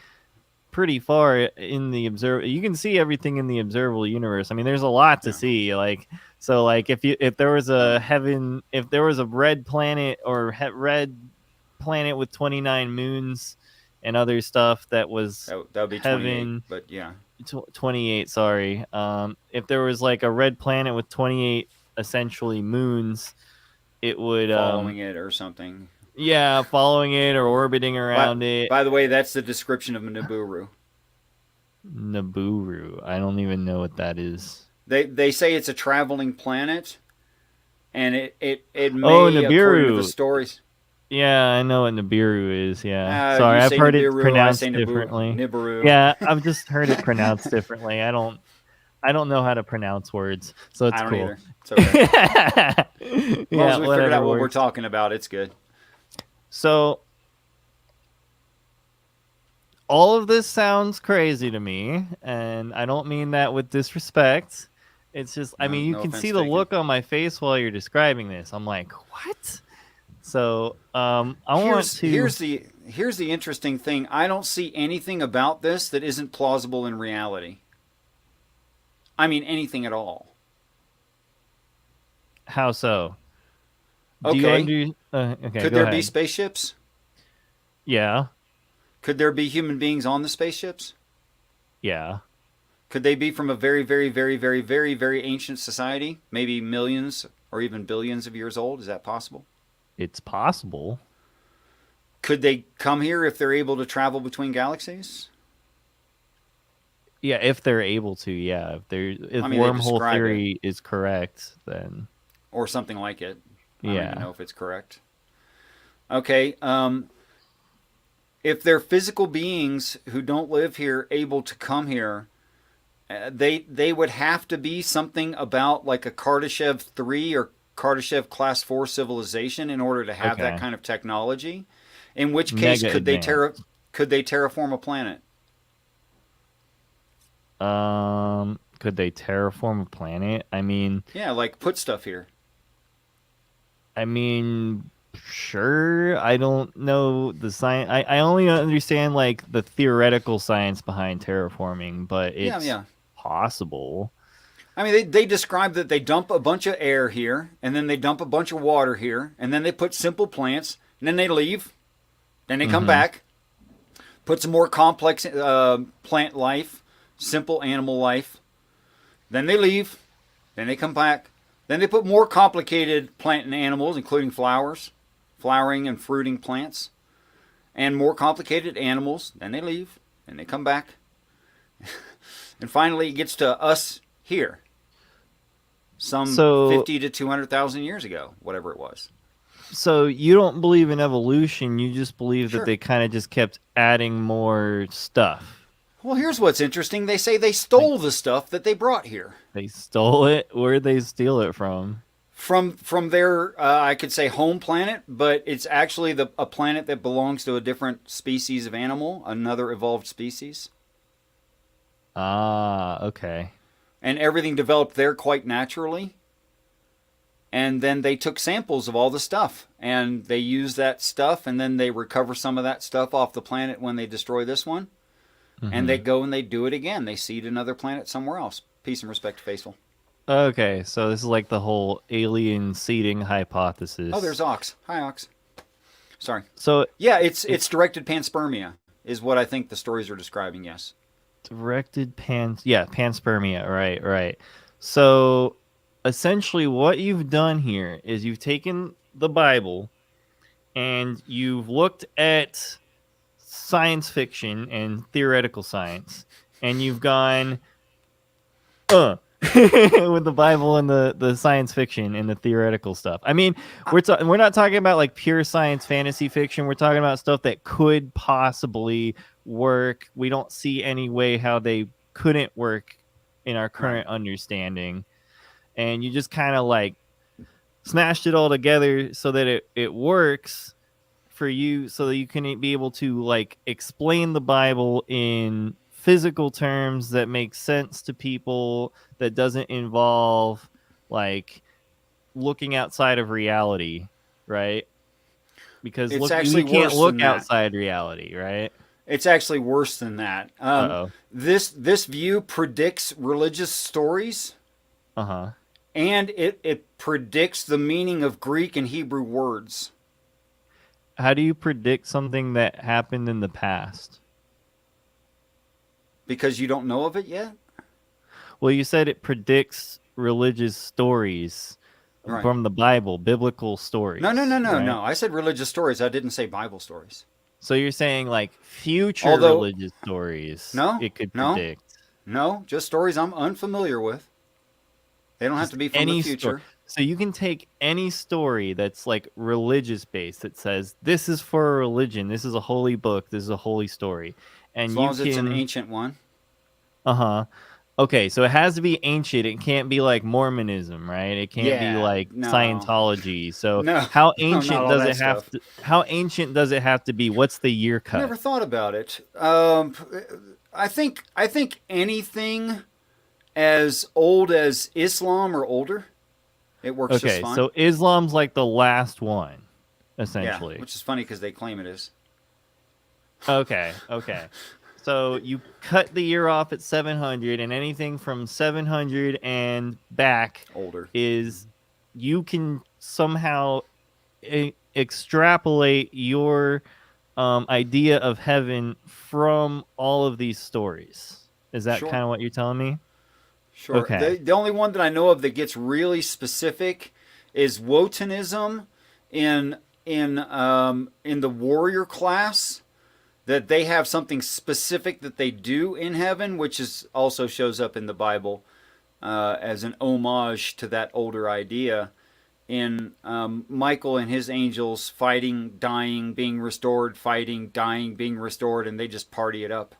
B: pretty far in the you can see everything in the observable universe. I mean, there's a lot to
A: yeah.
B: see. Like if there was a
A: Oh,
B: heaven, if there was a red planet or red planet with 29 moons and other stuff that was
A: that would be 28.
B: heaven.
A: But yeah,
B: 28, sorry. If there was like a red planet with 28 essentially moons, it would
A: following it or something.
B: yeah, following it or orbiting
A: But
B: around it.
A: by the way, that's the description of Nibiru.
B: Nibiru. I don't even know what that is.
A: They say it's a traveling planet, and it
B: Oh,
A: may, according to the
B: Nibiru.
A: stories.
B: Yeah, I know what Nibiru is. Yeah.
A: You
B: Sorry, I've
A: say
B: heard it
A: Nibiru, I say
B: pronounced differently.
A: Nibiru.
B: Yeah, I've just heard it pronounced differently. I don't know how to pronounce words, so it's
A: I don't
B: cool.
A: either. It's okay. As long
B: Yeah,
A: as we figured
B: whatever
A: out what we're
B: works.
A: talking about, it's good.
B: So all of this sounds crazy to me, and I don't mean that with disrespect. It's just, I
A: No,
B: mean, you
A: no
B: can
A: offense
B: see the
A: taken.
B: look on my face while you're describing this. I'm like, what? So, I want
A: Here's
B: to.
A: here's the here's the interesting thing. I don't see anything about this that isn't plausible in reality. I mean, anything at all.
B: How so? Do you
A: Okay,
B: under? Okay,
A: could
B: go
A: there be
B: ahead.
A: spaceships?
B: Yeah,
A: Could there be human beings on the spaceships?
B: yeah.
A: Could they be from a very, very, very, very, very, very ancient society? Maybe millions or even billions of years old? Is that possible?
B: It's possible.
A: Could they come here if they're able to travel between galaxies?
B: Yeah, if they're able to. Yeah, if
A: I mean, they
B: wormhole
A: describe it
B: theory is correct, then
A: or something like it. I don't even
B: yeah.
A: know if it's correct. Okay. If they're physical beings who don't live here able to come here, they would have to be something about like a Kardashev 3 or Kardashev Class 4 civilization in order to have that
B: Okay.
A: kind of technology. In which case,
B: Mega
A: could they
B: advanced.
A: terraform a planet?
B: Could they terraform a planet?
A: Yeah, like put stuff here.
B: I mean, sure. I don't know the science. I only understand like the theoretical science behind terraforming, but
A: Yeah,
B: it's
A: yeah.
B: possible.
A: I mean, they describe that they dump a bunch of air here, and then they dump a bunch of water here, and then they put simple plants, and then they leave, then they come
B: Mm-hmm.
A: back, put some more complex plant life, simple animal life, then they leave, then they come back, then they put more complicated plant and animals, including flowers, flowering and fruiting plants, and more complicated animals, then they leave, then they come back, and finally it gets to us here, some
B: So
A: 50 to 200,000 years ago, whatever it was.
B: So you don't believe in evolution, you just believe that
A: Sure.
B: they kind of just kept adding more stuff.
A: Well, here's what's interesting. They say they
B: Like
A: stole the stuff that they brought here
B: they stole it. Where'd they steal it from?
A: from their, I could say, home planet, but it's actually a planet that belongs to a different species of animal, another evolved species,
B: Ah, okay.
A: and everything developed there quite naturally. And then they took samples of all the stuff, and they use that stuff, and then they recover some of that stuff off the planet when they destroy this one, and
B: Hmm.
A: they go and they do it again. They seed another planet somewhere else. Peace and respect, faithful.
B: Okay, so this is like the whole alien seeding
A: Oh, there's
B: hypothesis.
A: Ox. Hi, Ox. Sorry.
B: So
A: Yeah, it's
B: it's
A: directed panspermia is what I think the stories are describing. Yes.
B: directed panspermia, right, right. So essentially what you've done here is you've taken the Bible and you've looked at science fiction and theoretical science, and you've gone, with the Bible and the science fiction and the theoretical stuff. I mean, we're not talking about like pure science fantasy fiction. We're talking about stuff that could possibly work. We don't see any way how they couldn't work in our
A: Right.
B: current understanding. And you just kind of like smashed it all together so that it works for you, so that you can be able to like explain the Bible in physical terms that make sense to people, that doesn't involve like looking outside of reality, right? Because
A: It's
B: look,
A: actually
B: you can't
A: worse than
B: look
A: that.
B: outside reality, right?
A: It's actually worse than that.
B: Uh-oh.
A: This view predicts religious stories,
B: Uh-huh.
A: and it predicts the meaning of Greek and Hebrew words
B: How do you predict something that happened in the past?
A: because you don't know of it yet.
B: Well, you said it predicts religious stories
A: Right.
B: from the Bible, biblical
A: No, no,
B: stories,
A: no, no,
B: right?
A: no. I said religious stories. I didn't say Bible stories.
B: So you're saying like future
A: Although,
B: religious stories
A: no,
B: it could
A: no,
B: predict.
A: no, just stories I'm unfamiliar with. They don't have
B: Just
A: to be from the
B: any story.
A: future.
B: So you can take any story that's like religious based that says this is for a religion, this is a holy book, this is a holy story.
A: As
B: And
A: long
B: you
A: as it's an
B: can
A: ancient one.
B: uh-huh. Okay, so it has to be ancient. It can't be like Mormonism, right? It can't be
A: Yeah,
B: like
A: no,
B: Scientology. So
A: no,
B: how
A: no, not
B: ancient
A: all
B: does
A: that
B: it have
A: stuff.
B: to how ancient does it have to be? What's the year
A: I never
B: cut?
A: thought about it. I think anything as old as Islam or older, it works just
B: Okay,
A: fine.
B: so Islam's like the last one,
A: Yeah,
B: essentially.
A: which is funny because they claim it is
B: Okay, okay. So you cut the year off at 700, and anything from 700 and back
A: older.
B: is you can somehow extrapolate your idea of heaven from all of these stories. Is that
A: Sure,
B: kind of what you're telling me?
A: sure.
B: Okay.
A: The only one that I know of that gets really specific is Wotanism in the warrior class. That they have something specific that they do in heaven, which is also shows up in the Bible as an homage to that older idea. In Michael and his angels fighting, dying, being restored, fighting, dying, being restored, and they just party it up.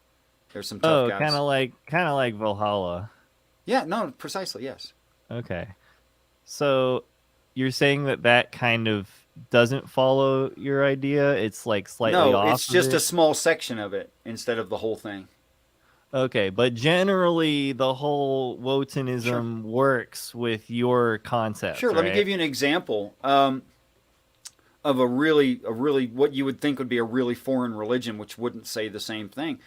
A: There's some tough
B: Oh,
A: guys.
B: kind of like Valhalla.
A: Yeah, no, precisely, yes.
B: Okay. So you're saying that that kind of doesn't follow your idea? It's like slightly
A: No,
B: off
A: it's
B: of
A: just a
B: it?
A: small section of it instead of the whole thing.
B: Okay, but generally the whole
A: Sure.
B: Wotanism works with your concept,
A: Sure. Let me
B: right?
A: give you an example of a really, what you would think would be a really foreign religion, which wouldn't say the same thing.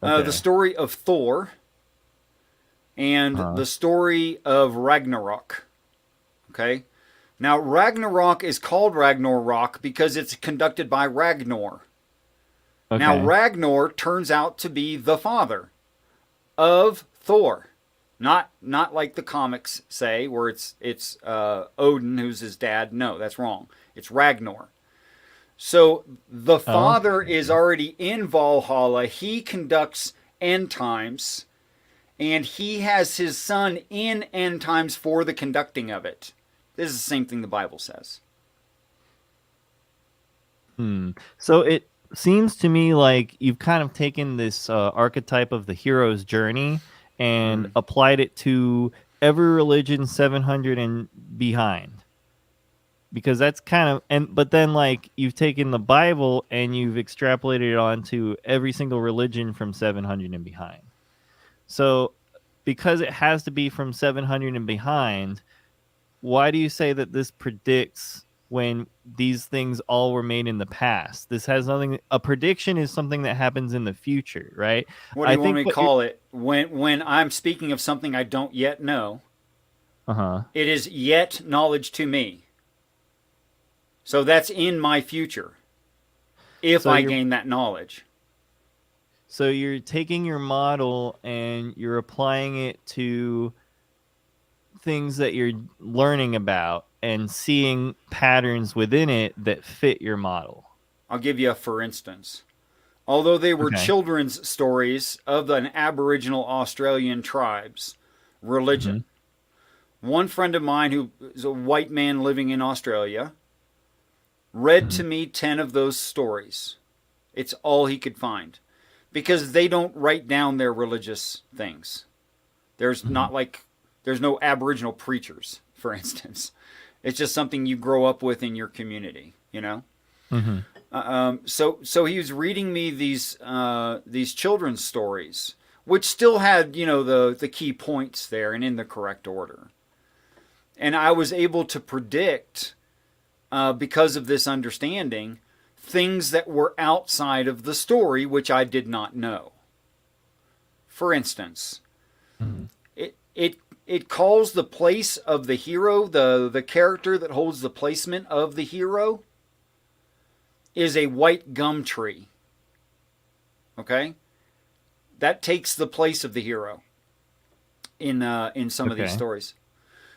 A: The
B: Okay.
A: story of Thor and
B: Uh-huh.
A: the story of Ragnarok. Okay. Now, Ragnarok is called Ragnarok because it's conducted by Ragnar. Now,
B: Okay.
A: Ragnar turns out to be the father of Thor. Not like the comics say, where it's Odin who's his dad. No, that's wrong. It's Ragnar. So the father is
B: Okay.
A: already in Valhalla. He conducts end times, and he has his son in end times for the conducting of it. This is the same thing the Bible says.
B: So it seems to me like you've kind of taken this archetype of the hero's journey and
A: Mm.
B: applied it to every religion 700 and behind. Because that's kind of, and but then like you've taken the Bible and you've extrapolated it onto every single religion from 700 and behind. So because it has to be from 700 and behind, why do you say that this predicts when these things all were made in the past? This has nothing. A prediction is something that happens in the future, right?
A: What do
B: I
A: you want
B: think
A: me to
B: what you're.
A: call it? When I'm speaking of something I don't yet know,
B: Uh huh.
A: it is yet knowledge to me. So that's in my future if
B: So
A: I
B: you're
A: gain that knowledge.
B: taking your model and you're applying it to things that you're learning about and seeing patterns within it that fit your model.
A: I'll give you a for instance. Although they were
B: Okay.
A: children's stories of an Aboriginal Australian tribe's
B: Hmm.
A: religion, one friend of mine who is a white man living in Australia read
B: Hmm.
A: to me 10 of those stories. It's all he could find because they don't write down their religious things. There's
B: Hmm.
A: not like there's no Aboriginal preachers, for instance. It's just something you grow up with in your community, you know.
B: Hmm.
A: So he was reading me these children's stories, which still had the key points there and in the correct order, and I was able to predict because of this understanding things that were outside of the story which I did not know. For instance,
B: Hmm.
A: it it it calls the place of the hero, the character that holds the placement of the hero is a white gum tree. Okay? That takes the place of the hero in some of these
B: Okay.
A: stories.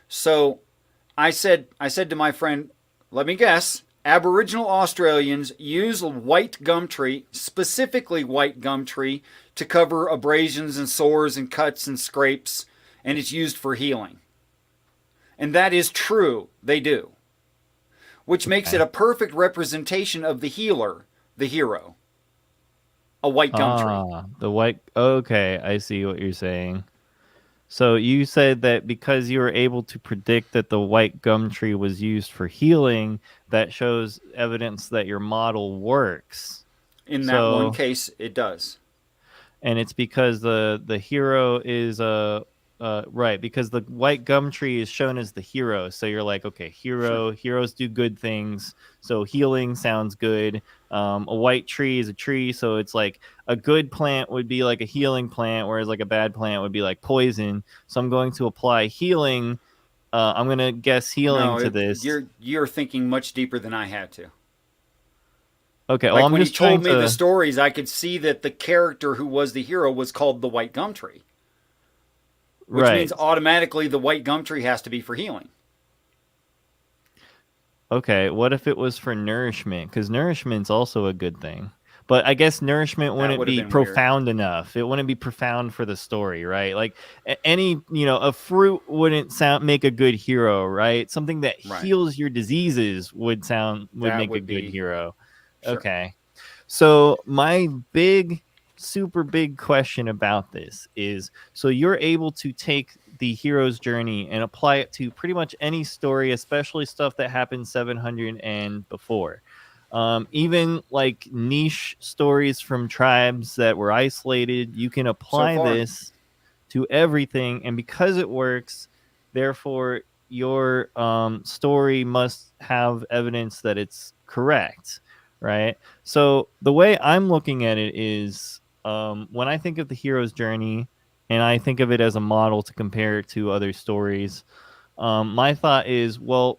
A: So I said to my friend, let me guess. Aboriginal Australians use white gum tree, specifically white gum tree, to cover abrasions and sores and cuts and scrapes, and it's used for healing. And that is true, they do, which makes it
B: Okay.
A: a perfect representation of the healer, the hero, a white gum tree.
B: The white. Okay, I see what you're saying. So you said that because you were able to predict that the white gum tree was used for healing, that shows evidence that your model works.
A: In that one
B: So,
A: case, it does.
B: and it's because the hero is right, because the white gum tree is shown as the hero. So you're like, okay,
A: Sure.
B: heroes do good things. So healing sounds good. A white tree is a tree, so it's like a good plant would be like a healing plant, whereas like a bad plant would be like poison. So I'm going to apply healing. I'm gonna guess healing
A: No,
B: to this.
A: you're thinking much deeper than I had to.
B: Okay, well
A: Like
B: I'm
A: when he
B: just trying
A: told me the
B: to.
A: stories, I could see that the character who was the hero was called the White Gum Tree, which means
B: Right.
A: automatically the White Gum Tree has to be for healing.
B: Okay, what if it was for nourishment? Because nourishment's also a good thing. But I guess nourishment
A: That
B: wouldn't
A: would have
B: be
A: been weird.
B: profound enough. It wouldn't be profound for the story, right? Like any, a fruit wouldn't make a good hero, right? Something that
A: Right.
B: heals your diseases would
A: That
B: make a
A: would
B: good
A: be
B: hero.
A: sure.
B: Okay. So my super big question about this is, so you're able to take the hero's journey and apply it to pretty much any story, especially stuff that happened 700 and before. Even like niche stories from tribes that were isolated, you can
A: So
B: apply
A: far.
B: this to everything, and because it works, therefore your story must have evidence that it's correct, right? So the way I'm looking at it is, when I think of the hero's journey and I think of it as a model to compare it to other stories, my thought is, well,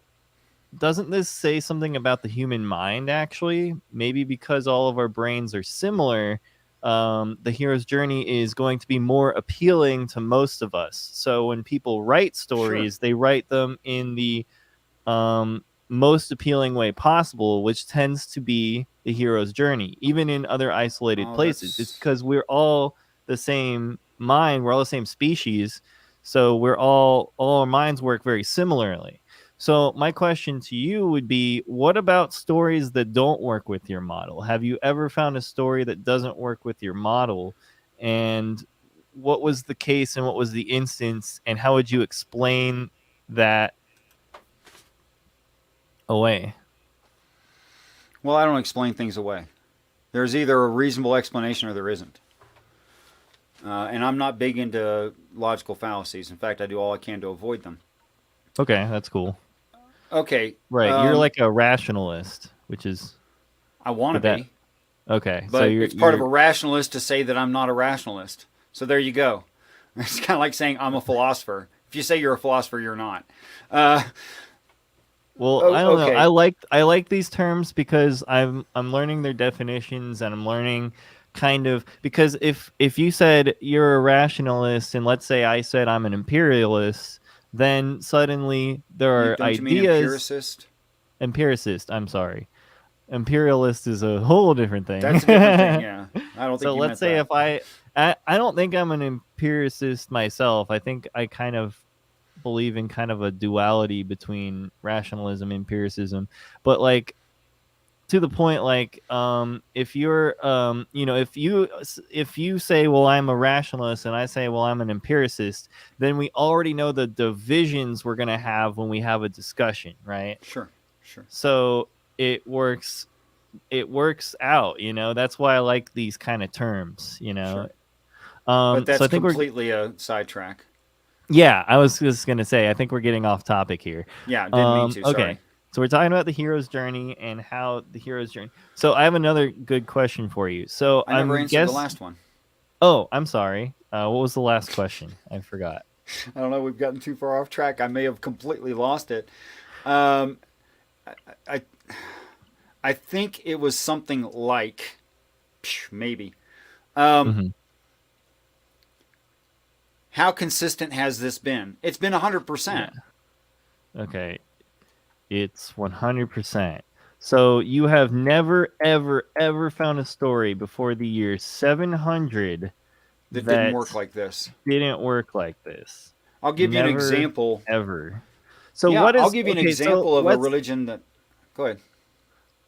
B: doesn't this say something about the human mind, actually? Maybe because all of our brains are similar, the hero's journey is going to be more appealing to most of us. So when people write
A: Sure.
B: stories, they write them in the most appealing way possible, which tends to be the hero's journey, even in other isolated
A: Oh,
B: places. It's
A: that's
B: because we're all the same mind, we're all the same species, so we're all our minds work very similarly. So my question to you would be, what about stories that don't work with your model? Have you ever found a story that doesn't work with your model? And what was the case and what was the instance, and how would you explain that away?
A: well, I don't explain things away. There's either a reasonable explanation or there isn't. And I'm not big into logical fallacies. In fact, I do all I can to avoid them.
B: Okay, that's cool.
A: Okay,
B: Right, you're like a rationalist, which is
A: I want to
B: would that
A: be,
B: okay? So
A: but it's part of a rationalist to say that I'm not a rationalist. So there you go. It's kind of like saying I'm a philosopher. If you say you're a philosopher, you're not. Uh,
B: well, I don't know.
A: okay.
B: I like these terms because I'm learning their definitions, and I'm learning kind of, because if you said you're a rationalist and let's say I said I'm an imperialist, then suddenly there are
A: Don't you mean
B: ideas.
A: empiricist?
B: Empiricist, I'm sorry. Imperialist is a whole different thing.
A: That's a different thing. Yeah, I don't think
B: So
A: you
B: let's
A: meant
B: say
A: that.
B: if I don't think I'm an empiricist myself. I think I kind of believe in kind of a duality between rationalism and empiricism. But like, to the point, like, if you're if you say, well, I'm a rationalist, and I say, well, I'm an empiricist, then we already know the divisions we're going to have when we have a discussion, right?
A: Sure, sure,
B: So it works out, that's why I like these kind of terms.
A: sure. But
B: So
A: that's
B: I think we're
A: completely a sidetrack.
B: yeah, I was just gonna say, I think we're getting off topic here.
A: Yeah, didn't mean to.
B: Okay,
A: Sorry.
B: so we're talking about the hero's journey and how the hero's journey. So I have another good question for you. So
A: I never
B: I'm
A: answered the
B: guess.
A: last one.
B: Oh, I'm sorry. What was the last question? I forgot.
A: I don't know. We've gotten too far off track. I may have completely lost it. Um, I I think it was something like maybe. Um,
B: Hmm.
A: how consistent has this been? It's been
B: Yeah.
A: 100%.
B: Okay. It's 100%. So you have never, ever, ever found a story before the year 700
A: That didn't
B: that
A: work like this.
B: didn't work like this.
A: I'll give you an
B: Never,
A: example.
B: ever. So
A: Yeah,
B: what
A: I'll
B: is
A: give you an
B: okay? So
A: example of a religion that. Go ahead.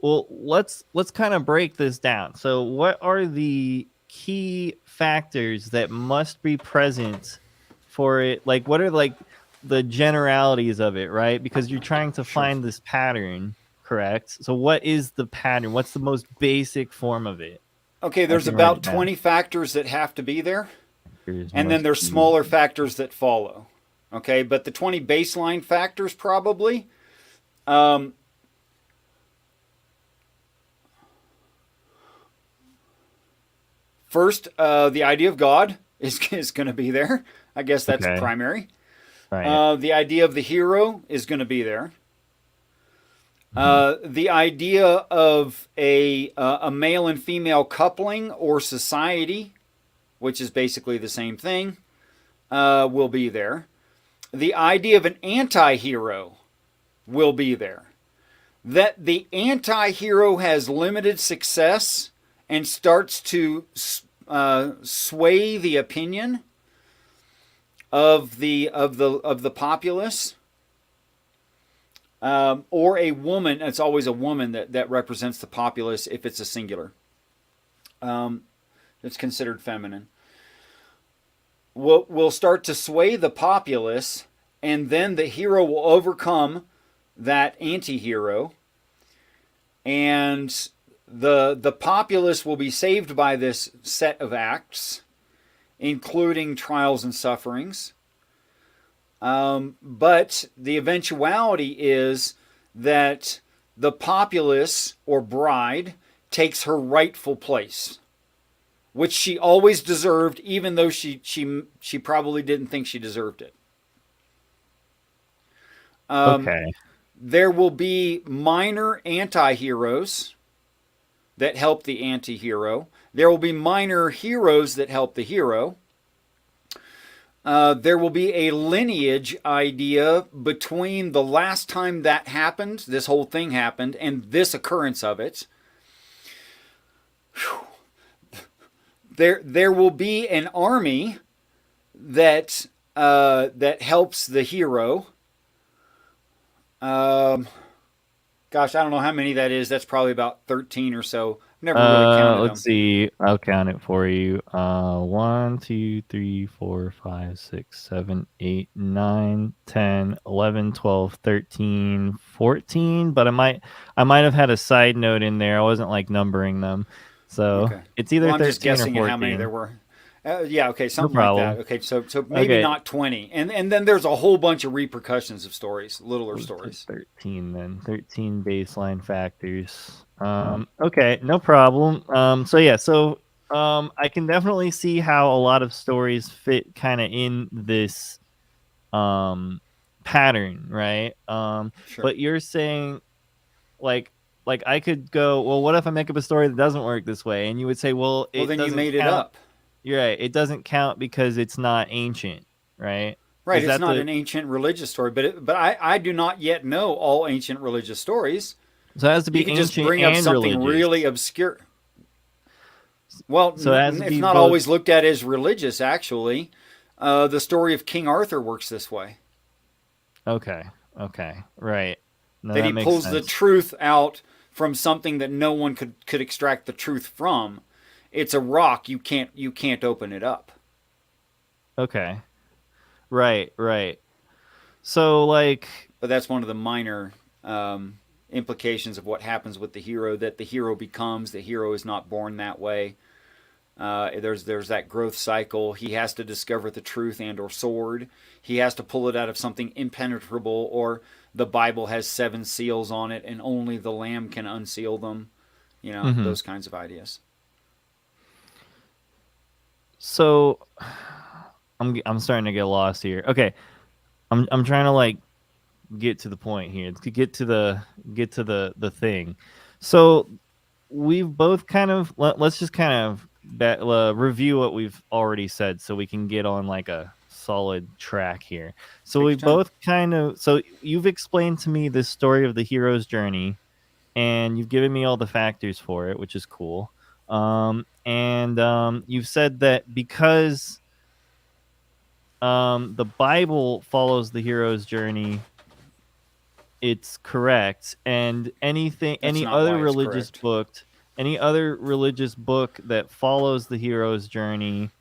B: let's kind of break this down. So what are the key factors that must be present for it? Like, what are like the generalities of it, right? Because you're trying to
A: Sure.
B: find this pattern, correct? So what is the pattern? What's the most basic form of it?
A: Okay,
B: I
A: there's
B: can write
A: about
B: it down.
A: 20 factors that have to be there,
B: Here's
A: and then
B: most
A: there's smaller factors that follow. Okay, but the 20 baseline factors probably. Um, first, the idea of God is going to be there. I guess that's
B: okay,
A: primary.
B: right.
A: The idea of the hero is going to be there.
B: Mhm.
A: The idea of a male and female coupling or society, which is basically the same thing, will be there. The idea of an anti-hero will be there. That the anti-hero has limited success and starts to sway the opinion of the populace, or a woman. It's always a woman that represents the populace if it's a singular. It's considered feminine. Will start to sway the populace, and then the hero will overcome that anti-hero, and the populace will be saved by this set of acts, including trials and sufferings. But the eventuality is that the populace or bride takes her rightful place, which she always deserved, even though she probably didn't think she deserved it.
B: Okay.
A: There will be minor anti-heroes that help the anti-hero. There will be minor heroes that help the hero. There will be a lineage idea between the last time that happened, this whole thing happened, and this occurrence of it. There will be an army that that helps the hero. Um, Gosh, I don't know how many that is. That's probably about 13 or so. I've never really counted
B: Let's
A: them.
B: see. I'll count it for you. 1, 2, 3, 4, 5, 6, 7, 8, 9, 10, 11, 12, 13, 14. But I might have had a side note in there. I wasn't like numbering them. So
A: Okay.
B: it's either
A: Well, I'm just
B: 13 or
A: guessing at how many there
B: 14.
A: were. Yeah, okay,
B: No
A: something like that.
B: problem.
A: Okay, so maybe
B: Okay.
A: not 20. And then there's a whole bunch of repercussions of stories, littler
B: Let's put
A: stories.
B: 13 then. 13 baseline factors. Okay, no problem. So yeah, so I can definitely see how a lot of stories fit kind of in this pattern, right?
A: Sure.
B: But you're saying like I could go, well, what if I make up a story that doesn't work this way? And you would say, well,
A: Well,
B: it
A: then you
B: doesn't
A: made it
B: count.
A: up.
B: You're right. It doesn't count because it's not ancient, right?
A: Right,
B: Is
A: it's
B: that
A: not
B: the
A: an ancient religious story, but I do not yet know all ancient religious stories.
B: so it has to
A: You
B: be
A: could just
B: ancient
A: bring up
B: and
A: something
B: religious.
A: really obscure. Well,
B: So it has to
A: it's
B: be
A: not
B: both.
A: always looked at as religious, actually. The story of King Arthur works this way,
B: Okay. Okay. Right. No,
A: that
B: that
A: he
B: makes
A: pulls the
B: sense.
A: truth out from something that no one could extract the truth from. It's a rock. You can't open it up.
B: Okay. Right. Right. So like
A: But that's one of the minor implications of what happens with the hero. That the hero becomes. The hero is not born that way. There's that growth cycle. He has to discover the truth and or sword. He has to pull it out of something impenetrable, or the Bible has 7 seals on it, and only the Lamb can unseal them.
B: mhm.
A: Those kinds of ideas.
B: So I'm starting to get lost here. Okay. I'm trying to like get to the point here. To get to the thing. So we've both kind of let's just kind of review what we've already said so we can get on like a solid track here. So
A: Take
B: we
A: your time.
B: both kind of so you've explained to me the story of the hero's journey and you've given me all the factors for it, which is cool. And you've said that because the Bible follows the hero's journey, it's correct. And
A: That's not why it's correct.
B: any other religious book that follows the hero's journey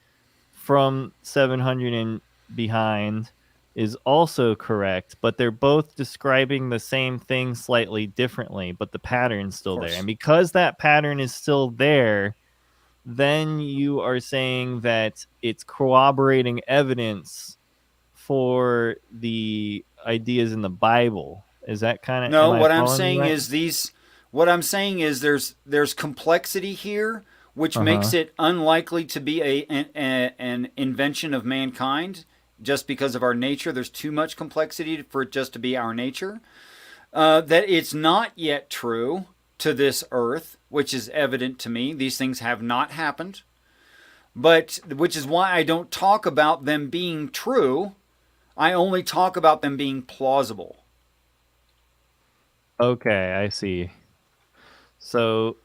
B: from 700 and behind is also correct, but they're both describing the same thing slightly differently, but the pattern's
A: Of
B: still there.
A: course.
B: And because that pattern is still there, then you are saying that it's corroborating evidence for the ideas in the Bible. Is that kind of,
A: No,
B: am I
A: what I'm
B: following you
A: saying
B: right?
A: is these. What I'm saying is there's complexity here, which
B: Uh
A: makes
B: huh.
A: it unlikely to be an invention of mankind. Just because of our nature, there's too much complexity for it just to be our nature. That it's not yet true to this earth, which is evident to me. These things have not happened, but which is why I don't talk about them being true. I only talk about them being plausible.
B: Okay, I see. So,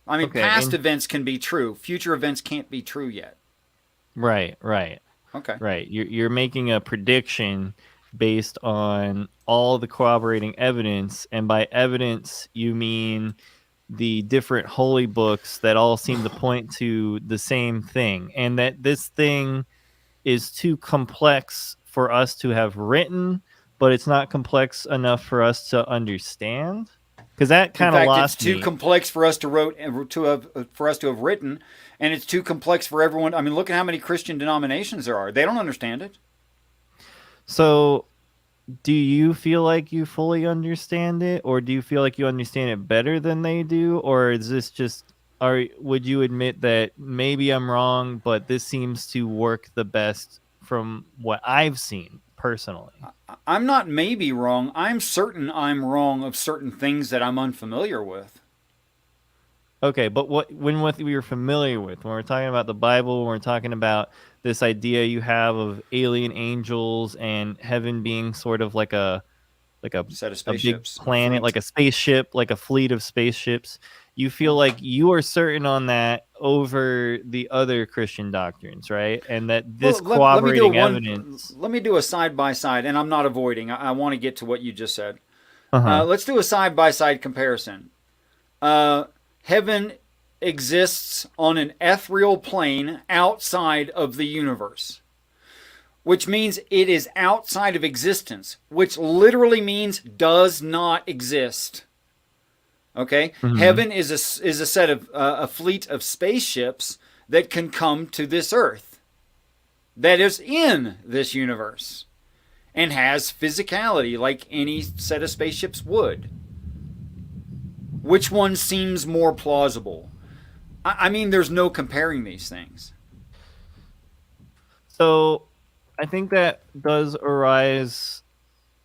A: I mean,
B: okay,
A: past
B: and
A: events can be true. Future events can't be true yet.
B: right, right,
A: Okay.
B: right. You're making a prediction based on all the corroborating evidence, and by evidence you mean the different holy books that all seem to point to the same thing, and that this thing is too complex for us to have written, but it's not complex enough for us to understand. Because that
A: In
B: kind of
A: fact, it's
B: lost
A: too
B: me.
A: complex for us to have written, and it's too complex for everyone. I mean, look at how many Christian denominations there are. They don't understand it.
B: So, do you feel like you fully understand it, or do you feel like you understand it better than they do, or is this just, or would you admit that maybe I'm wrong, but this seems to work the best from what I've seen personally?
A: I'm not maybe wrong. I'm certain I'm wrong of certain things that I'm unfamiliar with.
B: Okay, but what we were familiar with, when we're talking about the Bible, when we're talking about this idea you have of alien angels and heaven being sort of like
A: Set of
B: a big
A: spaceships, a
B: planet, like
A: fleet.
B: a spaceship, like a fleet of spaceships. You feel
A: Yeah.
B: like you are certain on that over the other Christian doctrines, right? And that
A: Well,
B: this
A: let me do a
B: corroborating
A: one.
B: evidence.
A: Let me do a side by side, and I'm not avoiding. I want to get to what you just said.
B: Uh huh.
A: Let's do a side by side comparison. Uh, Heaven exists on an ethereal plane outside of the universe, which means it is outside of existence, which literally means does not exist. Okay,
B: Hmm.
A: heaven is a set of a fleet of spaceships that can come to this Earth, that is in this universe, and has physicality like any set of spaceships would. Which one seems more plausible? I mean, there's no comparing these things.
B: So I think that does arise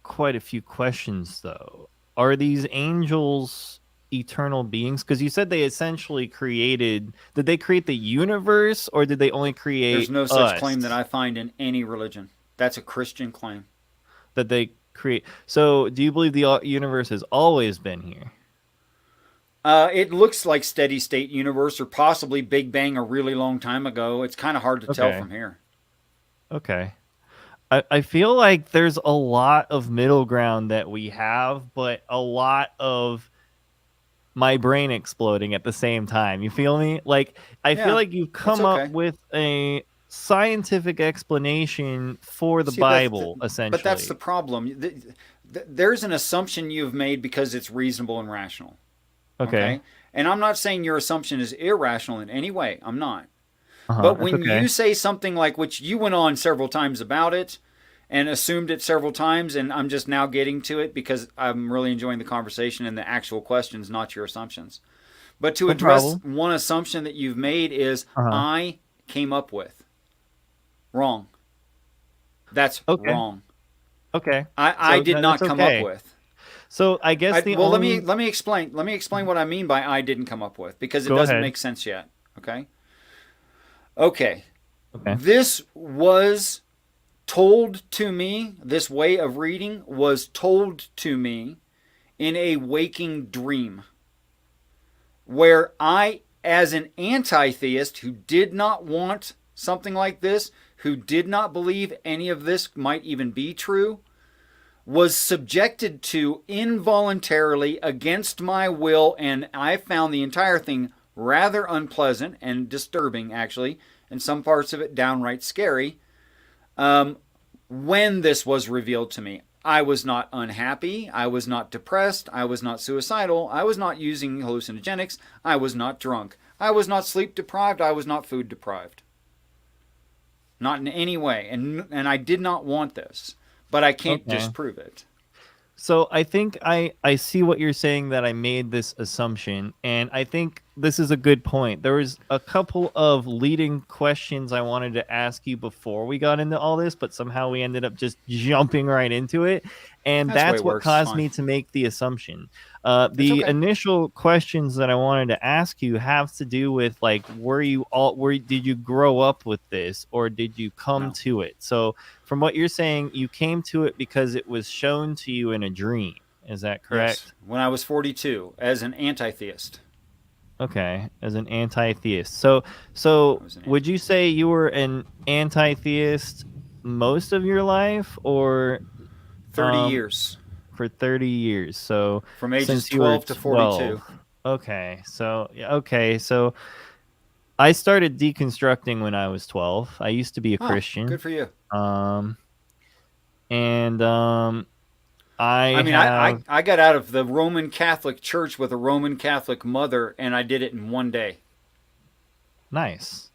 B: quite a few questions, though. Are these angels eternal beings? Because you said they essentially created. Did they create the universe, or did they only
A: There's
B: create
A: no such claim that
B: us?
A: I find in any religion. That's a Christian claim.
B: That they create. So, do you believe the universe has always been here?
A: It looks like steady state universe or possibly Big Bang a really long time ago. It's kind of hard to tell
B: Okay.
A: from here.
B: Okay. I feel like there's a lot of middle ground that we have, but a lot of my brain exploding at the same time. You feel me? Like, I feel
A: Yeah,
B: like you've
A: it's
B: come up
A: okay.
B: with a scientific explanation for the
A: See,
B: Bible,
A: but that's the
B: essentially.
A: problem. There's an assumption you've made because it's reasonable and rational.
B: Okay.
A: Okay, and I'm not saying your assumption is irrational in any way. I'm not.
B: Uh-huh.
A: But
B: It's
A: when you
B: okay.
A: say something like which you went on several times about it and assumed it several times, and I'm just now getting to it because I'm really enjoying the conversation and the actual questions, not your assumptions. But to
B: No
A: address
B: problem.
A: one assumption that you've made is
B: Uh-huh.
A: I came up with. Wrong. That's
B: Okay.
A: wrong.
B: Okay.
A: I
B: So
A: did
B: that's
A: not come up
B: okay.
A: with.
B: So I guess the
A: Well,
B: only
A: let me explain. Let me explain what I mean by I didn't come up with because it
B: go
A: doesn't
B: ahead.
A: make sense yet. Okay. Okay.
B: Okay.
A: This was told to me, this way of reading was told to me in a waking dream where I, as an anti theist who did not want something like this, who did not believe any of this might even be true, was subjected to involuntarily against my will, and I found the entire thing rather unpleasant and disturbing, actually, and some parts of it downright scary. Um, when this was revealed to me, I was not unhappy. I was not depressed. I was not suicidal. I was not using hallucinogenics. I was not drunk. I was not sleep deprived. I was not food deprived. Not in any way. And I did not want this, but I can't
B: Okay.
A: disprove it.
B: So I think I see what you're saying, that I made this assumption, and I think this is a good point. There was a couple of leading questions I wanted to ask you before we got into all this, but somehow we ended up just jumping right into it, and
A: That's the way
B: that's
A: it
B: what
A: works. It's
B: caused
A: fine.
B: me to make the assumption.
A: It's
B: The
A: okay.
B: initial questions that I wanted to ask you have to do with, like, were did you grow up with this, or did you come
A: No.
B: to it? So from what you're saying, you came to it because it was shown to you in a dream. Is that
A: Yes.
B: correct?
A: When I was 42, as an anti theist,
B: Okay, as an anti-theist. So
A: I was an
B: would
A: anti
B: you
A: theist.
B: say you were an anti-theist most of your life, or
A: 30
B: um
A: years.
B: for 30 years? So
A: From ages
B: since you were
A: 12 to
B: 12.
A: 42.
B: Okay. So yeah, okay. So I started deconstructing when I was 12. I used to be a
A: Oh,
B: Christian.
A: good for you.
B: Um and I
A: I mean,
B: have
A: I got out of the Roman Catholic Church with a Roman Catholic mother, and I did it in one day.
B: nice.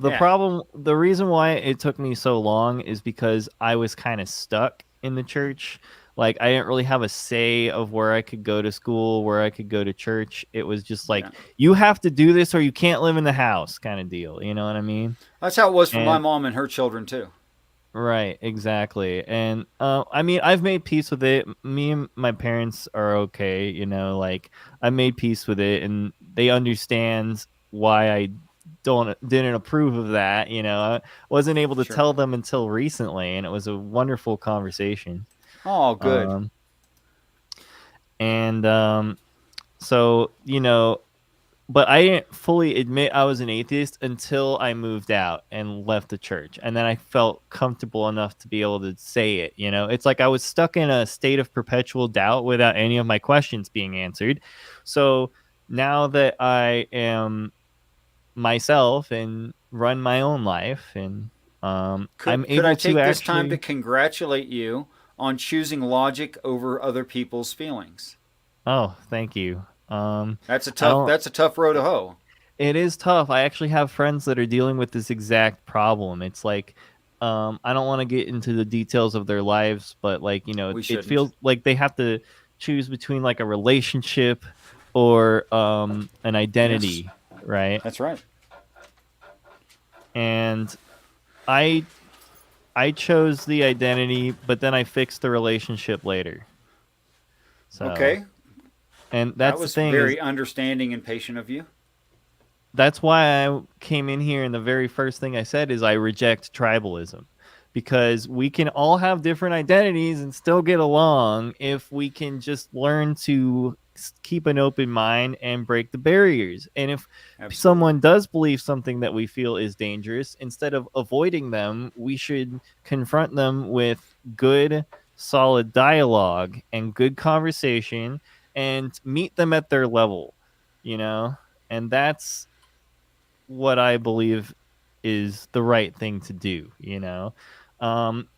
A: Yeah,
B: The reason why it took me so long is because I was kind of stuck in the church. Like I didn't really have a say of where I could go to school, where I could go to church. It was just like
A: yeah.
B: you have to do this or you can't live in the house kind of deal. You know what I mean?
A: That's how it was for my
B: And
A: mom and her children too.
B: right, exactly. And I mean, I've made peace with it. Me and my parents are okay, you know, like I made peace with it and they understand why I don't didn't approve of that, you know. I wasn't able to
A: Sure.
B: tell them until recently and it was a wonderful conversation.
A: Oh, good.
B: Um and so, you know, but I didn't fully admit I was an atheist until I moved out and left the church. And then I felt comfortable enough to be able to say it. You know, it's like I was stuck in a state of perpetual doubt without any of my questions being answered. So now that I am myself and run my own life and I'm
A: Could I
B: able to
A: take this time to
B: actually.
A: congratulate you on choosing logic over other people's feelings?
B: Oh, thank you. I don't.
A: That's a tough row to hoe.
B: It is tough. I actually have friends that are dealing with this exact problem. It's like, I don't want to get into the details of their lives, but like, you know,
A: We
B: it
A: shouldn't.
B: feels like they have to choose between like a relationship or an
A: Yes,
B: identity, right?
A: that's right.
B: And I I chose the identity, but then I fixed the relationship later. So,
A: Okay,
B: and
A: that
B: that's the
A: was
B: thing is
A: very understanding and patient of you.
B: that's why I came in here and the very first thing I said is I reject tribalism because we can all have different identities and still get along if we can just learn to keep an open mind and break the barriers. And if
A: Absolutely.
B: someone does believe something that we feel is dangerous, instead of avoiding them, we should confront them with good, solid dialogue and good conversation and meet them at their level, you know? And that's what I believe is the right thing to do, you know?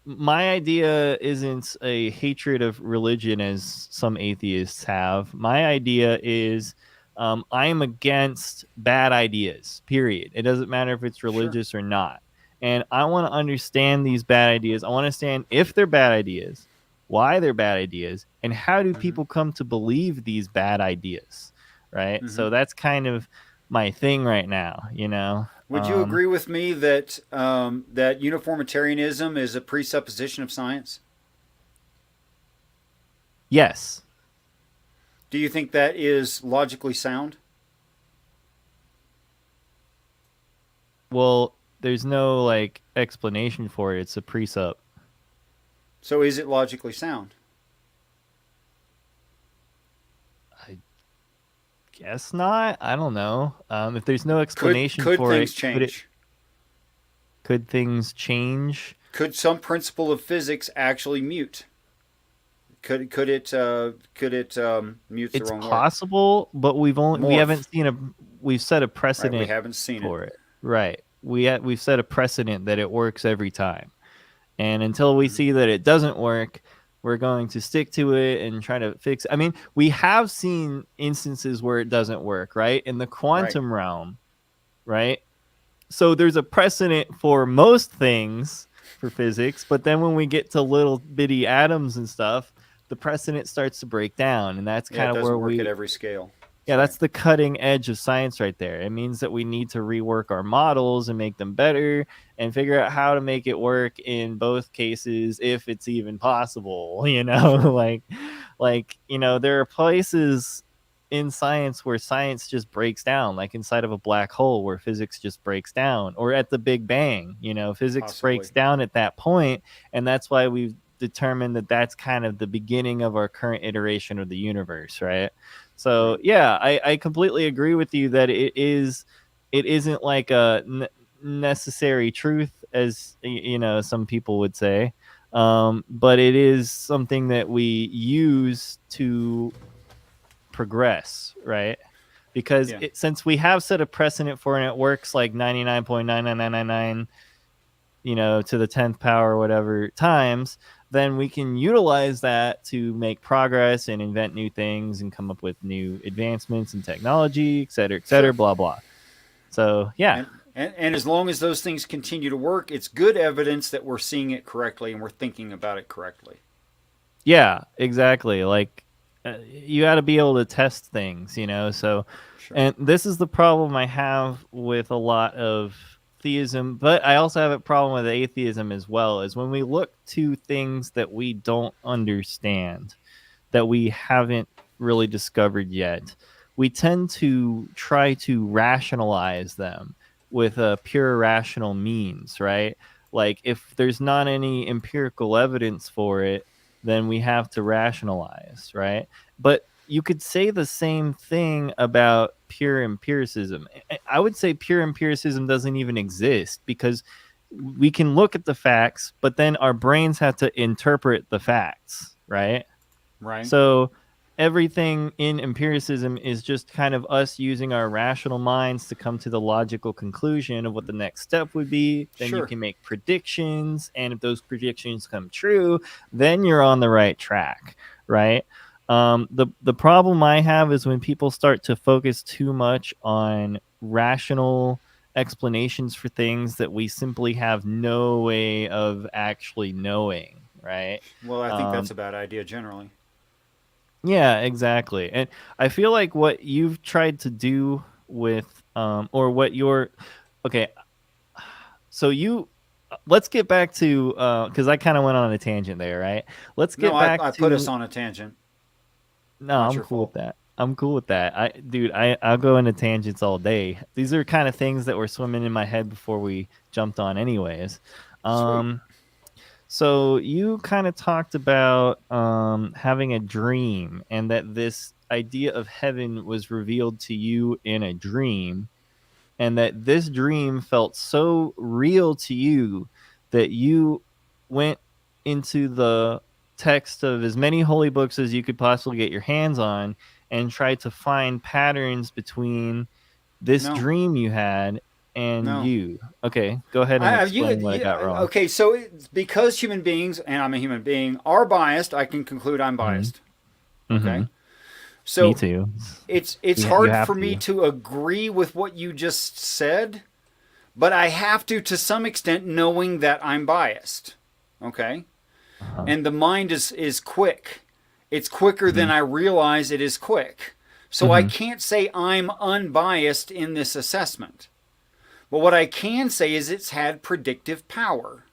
B: My idea isn't a hatred of religion as some atheists have. My idea is I am against bad ideas, period. It doesn't matter if it's
A: Sure.
B: religious or not. And I want to understand these bad ideas. I want to understand if they're bad ideas, why they're bad ideas, and how do
A: Hmm.
B: people come to believe these bad ideas, right?
A: Hmm.
B: So that's kind of my thing right now, you know.
A: Would you agree with me that that uniformitarianism is a presupposition of science?
B: Yes.
A: Do you think that is logically sound?
B: Well, there's no like explanation for it. It's a presup.
A: So is it logically sound?
B: I guess not. I don't know. If there's no explanation
A: Could
B: for it,
A: things change?
B: could things change?
A: Could some principle of physics actually mute? Could it mute's the
B: It's
A: wrong word?
B: possible, but we
A: Morph.
B: haven't seen we've set a
A: Right, we
B: precedent
A: haven't seen it.
B: for it. Right. We've set a precedent that it works every time. And until we
A: Mm-hmm.
B: see that it doesn't work, we're going to stick to it and try to fix it. I mean, we have seen instances where it doesn't work, right? In the
A: Right.
B: quantum realm, right? So there's a precedent for most things for physics, but then when we get to little bitty atoms and stuff, the precedent starts to break down. And that's
A: Yeah,
B: kind
A: it
B: of where
A: doesn't work at
B: we
A: every scale. That's
B: yeah,
A: right.
B: that's the cutting edge of science right there. It means that we need to rework our models and make them better and figure out how to make it work in both cases if it's even possible, you know,
A: Sure.
B: you know, there are places in science where science just breaks down, like inside of a black hole where physics just breaks down, or at the Big Bang, you know, physics
A: Possibly.
B: breaks down at that point, and that's why we've determined that that's kind of the beginning of our current iteration of the universe, right? So
A: Right.
B: yeah, I completely agree with you that it isn't like a necessary truth as you know some people would say, but it is something that we use to progress, right? Because
A: Yeah.
B: since we have set a precedent for it and it works like 99.99999 to the 10th power or whatever times, then we can utilize that to make progress and invent new things and come up with new advancements in technology, et cetera,
A: Sure.
B: blah, blah. So, yeah.
A: And as long as those things continue to work, it's good evidence that we're seeing it correctly and we're thinking about it correctly.
B: Yeah, exactly. Like, you got to be able to test things, So,
A: Sure.
B: and this is the problem I have with a lot of theism, but I also have a problem with atheism as well. Is when we look to things that we don't understand, that we haven't really discovered yet, we tend to try to rationalize them with a pure rational means, right? Like if there's not any empirical evidence for it, then we have to rationalize, right? But you could say the same thing about pure empiricism. I would say pure empiricism doesn't even exist because we can look at the facts, but then our brains have to interpret the facts, right?
A: Right.
B: So everything in empiricism is just kind of us using our rational minds to come to the logical conclusion of what the next step would be. Then you
A: Sure.
B: can make predictions, and if those predictions come true, then you're on the right track, right? The problem I have is when people start to focus too much on rational explanations for things that we simply have no way of actually knowing, right?
A: Well, I think
B: Um,
A: that's a bad idea generally.
B: yeah, exactly. And I feel like what you've tried to do with, or what you're, okay, so let's get back to, because I kind of went on a tangent there, right? Let's
A: No,
B: get back
A: I put us
B: to,
A: on a tangent.
B: no,
A: Not
B: I'm
A: your
B: cool with
A: fault.
B: that. I'm cool with that. I'll go into tangents all day. These are kind of things that were swimming in my head before we jumped on, anyways.
A: Sweet.
B: Um, So you kind of talked about having a dream, and that this idea of heaven was revealed to you in a dream, and that this dream felt so real to you that you went into the text of as many holy books as you could possibly get your hands on and tried to find patterns between this
A: No.
B: dream you had and
A: No.
B: you. Okay, go ahead and explain what I got wrong.
A: Okay, so because human beings, and I'm a human being, are biased, I can conclude I'm
B: Mm-hmm.
A: biased.
B: Mm-hmm.
A: Okay?
B: Me
A: So
B: too.
A: it's
B: You
A: hard
B: have
A: for me
B: to.
A: to agree with what you just said, but I have to some extent, knowing that I'm biased. Okay?
B: Uh-huh.
A: And the mind is quick. It's quicker than
B: Mm-hmm.
A: I realize it is quick. So I
B: Mm-hmm.
A: can't say I'm unbiased in this assessment. But what I can say is it's had predictive power.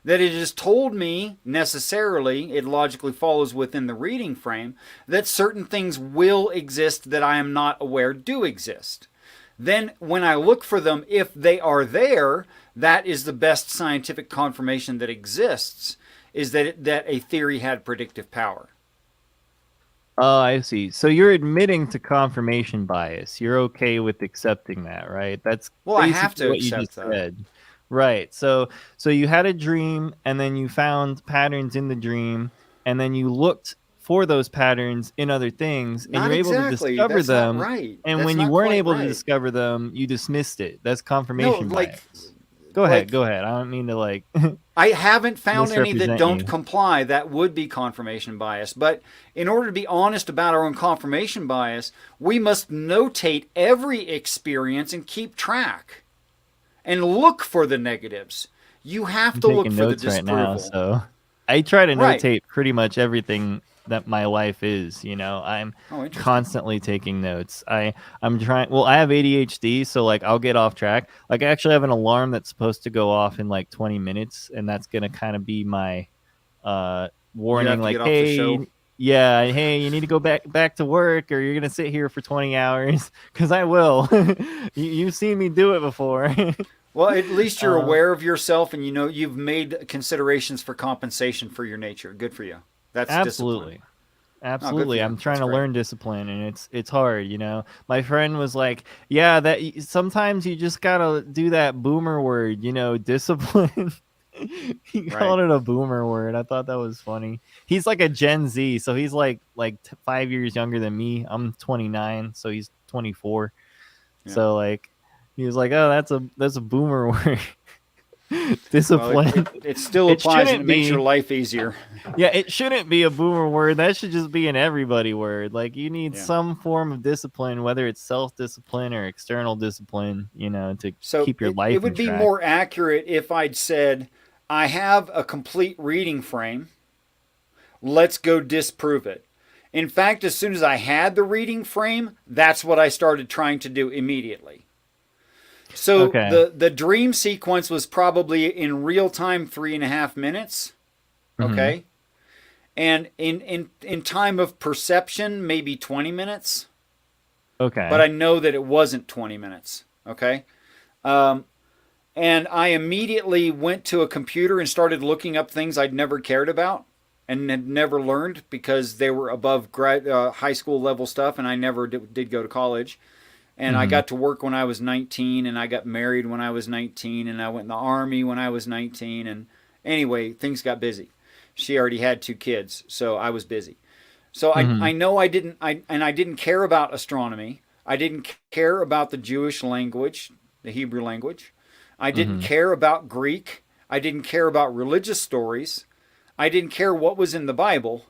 A: That it has told me necessarily, it logically follows within the reading frame, that certain things will exist that I am not aware do exist. Then, when I look for them, if they are there, that is the best scientific confirmation that exists, is that a theory had predictive power.
B: Oh, I see. So you're admitting to confirmation bias. You're okay with accepting that, right? That's
A: Well, I have
B: basically
A: to
B: what you
A: accept
B: just
A: that.
B: said. Right. So you had a dream, and then you found patterns in the dream, and then you looked for those patterns in other things, and
A: Not
B: you're able to
A: exactly.
B: discover
A: That's not
B: them.
A: right.
B: And
A: That's
B: when you
A: not
B: weren't
A: quite
B: able to
A: right.
B: discover them, you dismissed it. That's
A: No,
B: confirmation bias. Go ahead.
A: like
B: Go ahead. I don't mean to
A: I haven't found any that
B: misrepresent
A: don't
B: you.
A: comply. That would be confirmation bias. But in order to be honest about our own confirmation bias, we must notate every experience and keep track and look for the negatives. You have
B: I'm
A: to look
B: taking
A: for the
B: notes right now,
A: disapproval.
B: so I try to
A: Right.
B: notate pretty much everything that my life is. I'm
A: Oh, interesting.
B: constantly taking notes. I'm trying. Well, I have ADHD, so like I'll get off track. Like I actually have an alarm that's supposed to go off in like 20 minutes, and that's gonna kind of be my
A: You
B: warning.
A: have to
B: Like,
A: get off the show.
B: hey. Yeah, hey, you need to go back to work, or you're gonna sit here for 20 hours. Because I will. You've seen me do it before.
A: Well, at least you're
B: uh,
A: aware of yourself and you know you've made considerations for compensation for your nature. Good for you. That's discipline.
B: Absolutely.
A: Oh, good for
B: Absolutely.
A: you.
B: I'm trying
A: That's
B: to
A: great.
B: learn discipline, and it's hard. My friend was like, "Yeah, sometimes you just got to do that boomer word, discipline." He
A: Right.
B: called it a boomer word. I thought that was funny. He's like a Gen Z, so he's like 5 years younger than me. I'm 29, so he's 24.
A: Yeah.
B: So like he was like, "Oh, that's a boomer word."
A: Well,
B: Discipline.
A: it still
B: It
A: applies and it
B: shouldn't
A: makes your
B: be.
A: life easier.
B: Yeah, it shouldn't be a boomer word. That should just be an everybody word. Like you need
A: Yeah.
B: some form of discipline, whether it's self-discipline or external discipline, to
A: So
B: keep your
A: it
B: life in
A: would be
B: track.
A: more accurate if I'd said, I have a complete reading frame. Let's go disprove it. In fact, as soon as I had the reading frame, that's what I started trying to do immediately. So
B: Okay.
A: the dream sequence was probably in real time 3.5 minutes.
B: Mm-hmm.
A: Okay. And in time of perception, maybe 20 minutes. But
B: Okay.
A: I know that it wasn't 20 minutes. Okay. Um, and I immediately went to a computer and started looking up things I'd never cared about and had never learned because they were above high school level stuff, and I never did go to college. And I
B: Mm-hmm.
A: got to work when I was 19, and I got married when I was 19, and I went in the army when I was 19. And anyway, things got busy. She already had 2 kids, so I was busy. So
B: Mm-hmm.
A: I know I didn't care about astronomy. I didn't care about the Jewish language, the Hebrew language. I didn't
B: Mm-hmm.
A: care about Greek. I didn't care about religious stories. I didn't care what was in the Bible.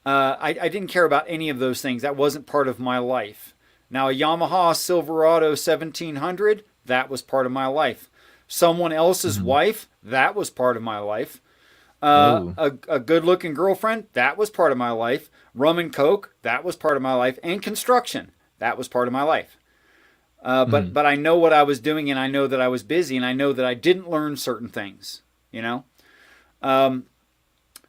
A: I didn't care about any of those things. That wasn't part of my life. Now, a Yamaha Silverado 1700, that was part of my life. Someone else's
B: Mm-hmm.
A: wife, that was part of my life.
B: Oh.
A: A good looking girlfriend, that was part of my life. Rum and Coke, that was part of my life. And construction, that was part of my life.
B: Mm-hmm.
A: But I know what I was doing, and I know that I was busy, and I know that I didn't learn certain things, you know?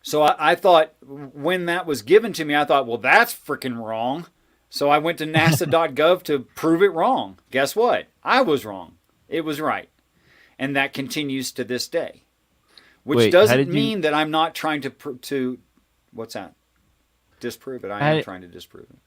A: So I thought when that was given to me, I thought, well, that's freaking wrong. So I went to nasa.gov to prove it wrong. Guess what? I was wrong. It was right. And that continues to this day, which
B: Wait, how
A: doesn't
B: did you?
A: mean that I'm not trying to what's that? Disprove it. I am
B: How,
A: trying to disprove it.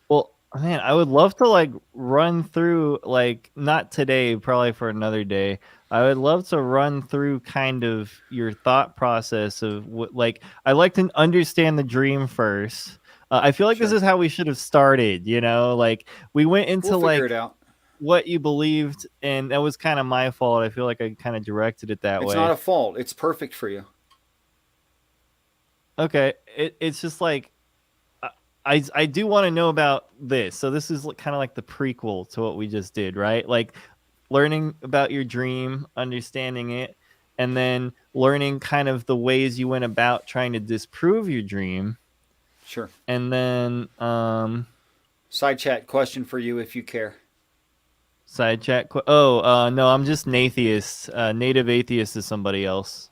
B: well, man, I would love to like run through like not today, probably for another day. I would love to run through kind of your thought process of what like I like to understand the dream first. I feel like this
A: Sure.
B: is how we should have started, like we went
A: We'll
B: into
A: figure it
B: like
A: out.
B: what you believed and that was kind of my fault. I feel like I kind of directed it that
A: It's not
B: way.
A: a fault. It's perfect for you.
B: Okay, it's just like I do want to know about this. So this is kind of like the prequel to what we just did, right? Like learning about your dream, understanding it, and then learning kind of the ways you went about trying to disprove your dream.
A: Sure.
B: And then
A: Side chat question for you if you care.
B: side chat. Oh, no, I'm just Natheist. Native Atheist is somebody else.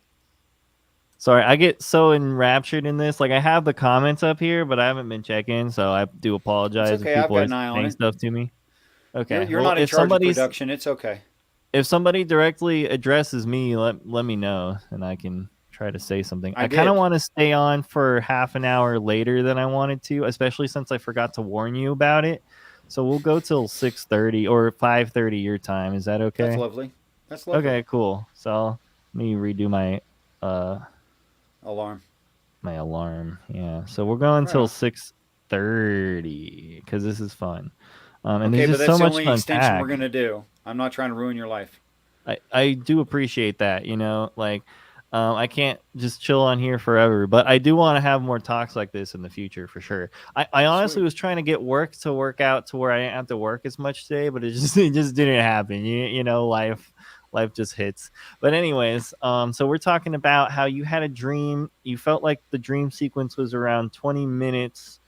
B: Sorry, I get so enraptured in this. Like I have the comments up here, but I haven't been checking, so I do
A: It's
B: apologize if
A: okay. I've
B: people
A: got
B: are
A: an eye on
B: saying
A: it.
B: stuff to me. Okay.
A: You're
B: Well,
A: not in charge of production. It's okay.
B: if somebody directly addresses me, let me know and I can try to say something.
A: I
B: I kind of
A: did.
B: want to stay on for half an hour later than I wanted to, especially since I forgot to warn you about it. So we'll go till 6:30 or 5:30 your time. Is that
A: That's
B: okay?
A: lovely. That's lovely.
B: Okay, cool. So let me redo uh
A: Alarm.
B: my alarm. Yeah. So we're going
A: Right
B: till
A: on.
B: 6:30 because this is fun. And
A: Okay,
B: there's
A: but
B: just
A: that's
B: so
A: the
B: much
A: only
B: to
A: extension we're
B: unpack.
A: gonna do. I'm not trying to ruin your life.
B: I do appreciate that, like I can't just chill on here forever, but I do want to have more talks like this in the future for sure. I honestly
A: Sweet.
B: was trying to get work to work out to where I didn't have to work as much today, but it just didn't happen. Life just hits. But anyways, so we're talking about how you had a dream. You felt like the dream sequence was around 20 minutes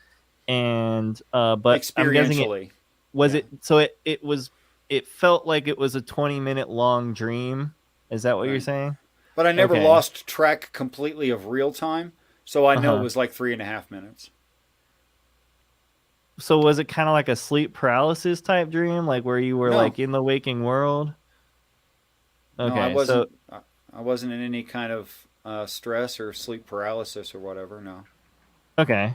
B: and but I'm guessing it
A: Experientially.
B: was
A: Yeah.
B: it so it felt like it was a 20-minute long dream. Is that what you're
A: Right.
B: saying?
A: But I never
B: Okay.
A: lost track completely of real time, so I know it
B: Uh-huh.
A: was like 3.5 minutes.
B: So was it kind of like a sleep paralysis type dream, like where you were
A: No,
B: like in the waking world?
A: no, I
B: Okay. So
A: wasn't. I wasn't in any kind of stress or sleep paralysis or whatever. No.
B: okay.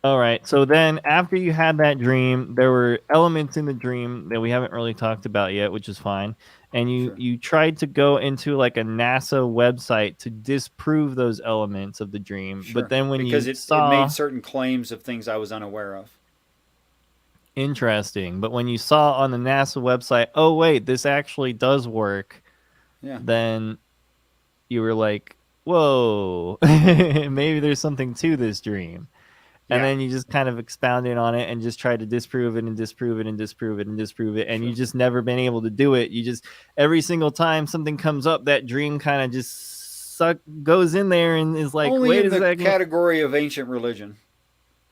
B: All right. So then after you had that dream, there were elements in the dream that we haven't really talked about yet, which is fine. And you
A: Sure.
B: you tried to go into like a NASA website to disprove those elements of the dream. But
A: Sure.
B: then when
A: Because
B: you
A: it made
B: saw
A: certain claims of things I was unaware of.
B: interesting, but when you saw on the NASA website, oh wait, this actually does work.
A: Yeah.
B: then you were like, whoa, maybe there's something to this dream. And
A: Yeah.
B: then you just kind of expounded on it and just tried to disprove it and disprove it and disprove it and disprove it. And
A: Sure.
B: you just never been able to do it. You just, every single time something comes up, that dream kind of just goes in there and is like,
A: Only
B: wait
A: in
B: a
A: the
B: second.
A: category of ancient religion.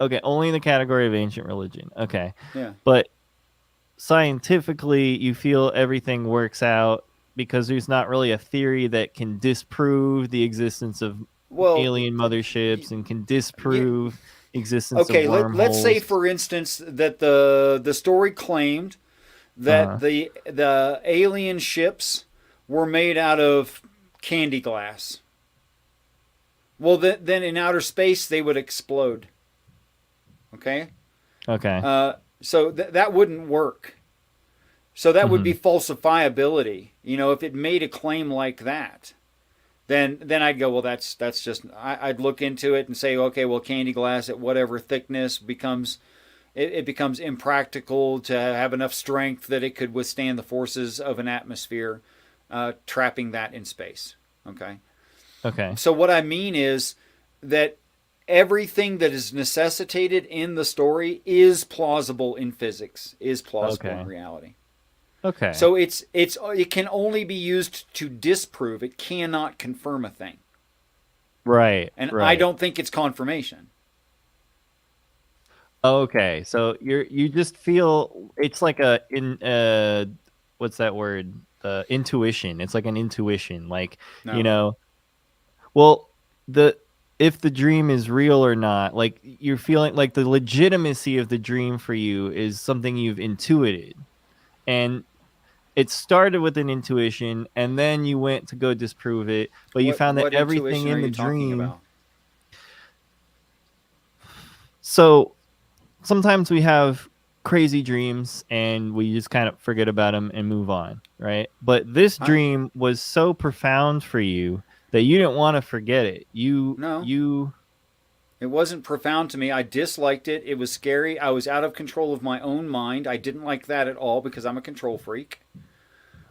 B: Okay, only in the category of ancient religion. Okay.
A: Yeah.
B: But scientifically, you feel everything works out because there's not really a theory that can disprove the existence of
A: Well,
B: alien motherships and can
A: yeah.
B: disprove existence of
A: Okay. Let's say,
B: wormholes.
A: for instance, that the story claimed that
B: Uh-huh.
A: the alien ships were made out of candy glass. Well, then in outer space they would explode. Okay.
B: Okay.
A: So that wouldn't work. So that would
B: Mm-hmm.
A: be falsifiability. If it made a claim like that, then I'd go, well, that's just. I'd look into it and say, okay, well, candy glass at whatever thickness becomes it becomes impractical to have enough strength that it could withstand the forces of an atmosphere, trapping that in space. Okay.
B: Okay.
A: So what I mean is that everything that is necessitated in the story is plausible in physics, is plausible in
B: Okay.
A: reality.
B: Okay.
A: So it can only be used to disprove. It cannot confirm a thing.
B: Right.
A: And I
B: Right.
A: don't think it's confirmation.
B: Okay. So you just feel it's like a in what's that word? Intuition. It's like an intuition. Like, you
A: No.
B: know, well, the if the dream is real or not, like you're feeling like the legitimacy of the dream for you is something you've intuited. And it started with an intuition and then you went to go disprove it, but you found that
A: What
B: everything
A: intuition are
B: in the
A: you talking
B: dream.
A: about?
B: So sometimes we have crazy dreams and we just kind of forget about them and move on, right? But this
A: I
B: dream was so profound for you that you didn't want to forget it. You
A: No.
B: you
A: It wasn't profound to me. I disliked it. It was scary. I was out of control of my own mind. I didn't like that at all because I'm a control freak.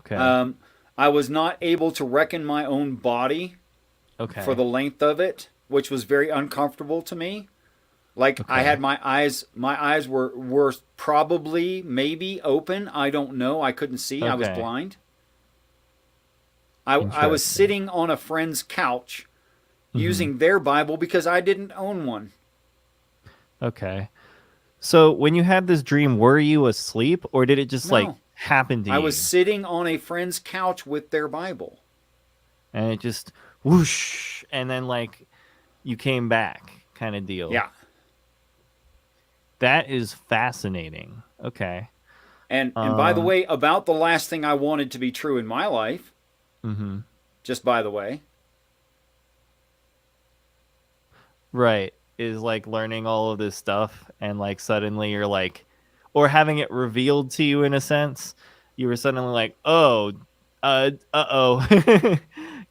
B: okay.
A: Um, I was not able to reckon my own body for
B: Okay.
A: the length of it, which was very uncomfortable to me. Like I
B: Okay.
A: had my eyes were probably maybe open. I don't know. I couldn't see. I was
B: Okay.
A: blind. I was
B: Interesting.
A: sitting on a friend's couch
B: Hmm.
A: using their Bible because I didn't own one.
B: Okay. So when you had this dream, were you asleep or did it just like
A: No.
B: happen to
A: I was
B: you?
A: sitting on a friend's couch with their Bible.
B: And it just whoosh and then like you came back kind of deal.
A: Yeah.
B: That is fascinating. Okay.
A: And by the
B: Um
A: way, about the last thing I wanted to be true in my life,
B: mhm.
A: just by the way,
B: Right. Is like learning all of this stuff and like suddenly you're like or having it revealed to you in a sense, you were suddenly like, "Oh, uh-oh."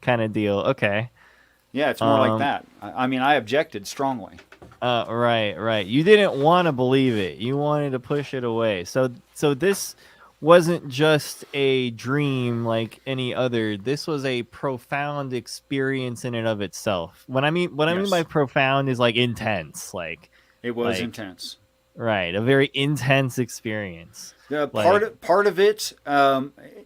B: kind of deal. Okay.
A: yeah, it's more like
B: Um
A: that. I mean, I objected strongly.
B: right, right. You didn't want to believe it. You wanted to push it away. So this wasn't just a dream like any other. This was a profound experience in and of itself. What I mean by
A: Yes,
B: profound is like intense,
A: it was
B: like
A: intense.
B: right, a very intense experience.
A: The
B: Like
A: part of it,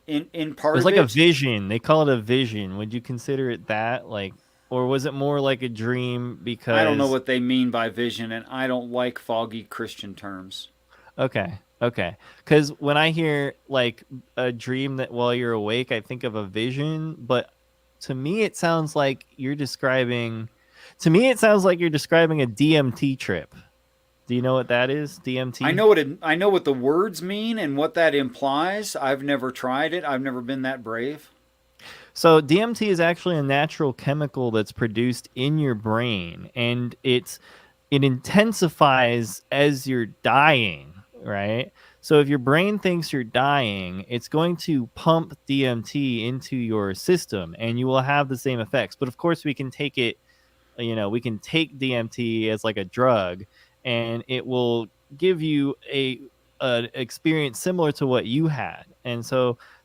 A: in
B: it
A: part
B: was
A: of
B: like a
A: it,
B: vision. They call it a vision. Would you consider it that? Like or was it more like a dream
A: I don't know
B: because
A: what they mean by vision, and I don't like foggy Christian terms.
B: okay. Okay. Because when I hear like a dream that while you're awake, I think of a vision. But to me, it sounds like you're describing. To me, it sounds like you're describing a DMT trip. Do you know what that is? DMT.
A: I know what the words mean and what that implies. I've never tried it. I've never been that brave.
B: So DMT is actually a natural chemical that's produced in your brain, and it intensifies as you're dying, right? So if your brain thinks you're dying, it's going to pump DMT into your system, and you will have the same effects. But of course, we can take it, we can take DMT as like a drug, and it will give you a an experience similar to what you had. And so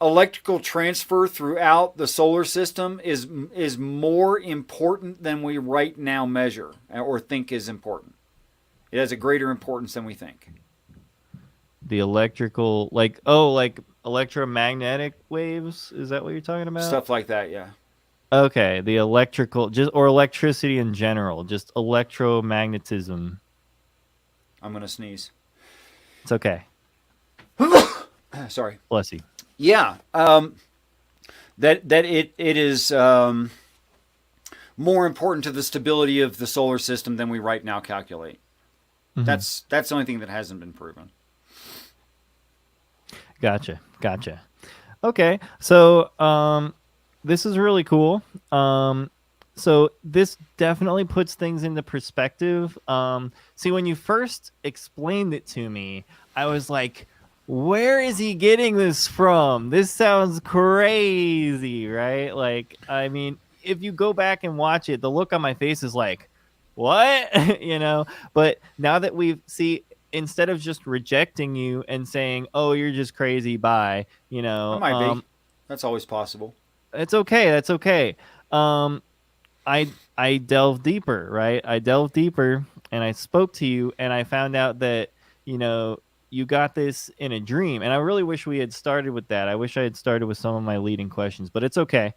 A: electrical transfer throughout the solar system is more important than we right now measure or think is important. It has a greater importance than we think.
B: The electrical, like electromagnetic waves. Is that what you're talking about?
A: Stuff like that, yeah.
B: Okay, the electrical, just or electricity in general, just electromagnetism.
A: I'm gonna sneeze.
B: It's okay.
A: Sorry.
B: Bless you.
A: Yeah. That it is more important to the stability of the solar system than we right now calculate.
B: Mhm.
A: That's the only thing that hasn't been proven.
B: Gotcha. Okay, so this is really cool. So this definitely puts things into perspective. See, when you first explained it to me, I was like, where is he getting this from? This sounds crazy, right? Like, I mean, if you go back and watch it, the look on my face is like, what? You know? But now that we've see, instead of just rejecting you and saying, oh, you're just crazy, bye, you
A: It
B: know,
A: might be. That's always possible.
B: it's okay. That's okay. Um, I delved deeper, right? I delved deeper and I spoke to you and I found out that, you know, you got this in a dream. And I really wish we had started with that. I wish I had started with some of my leading questions, but it's okay.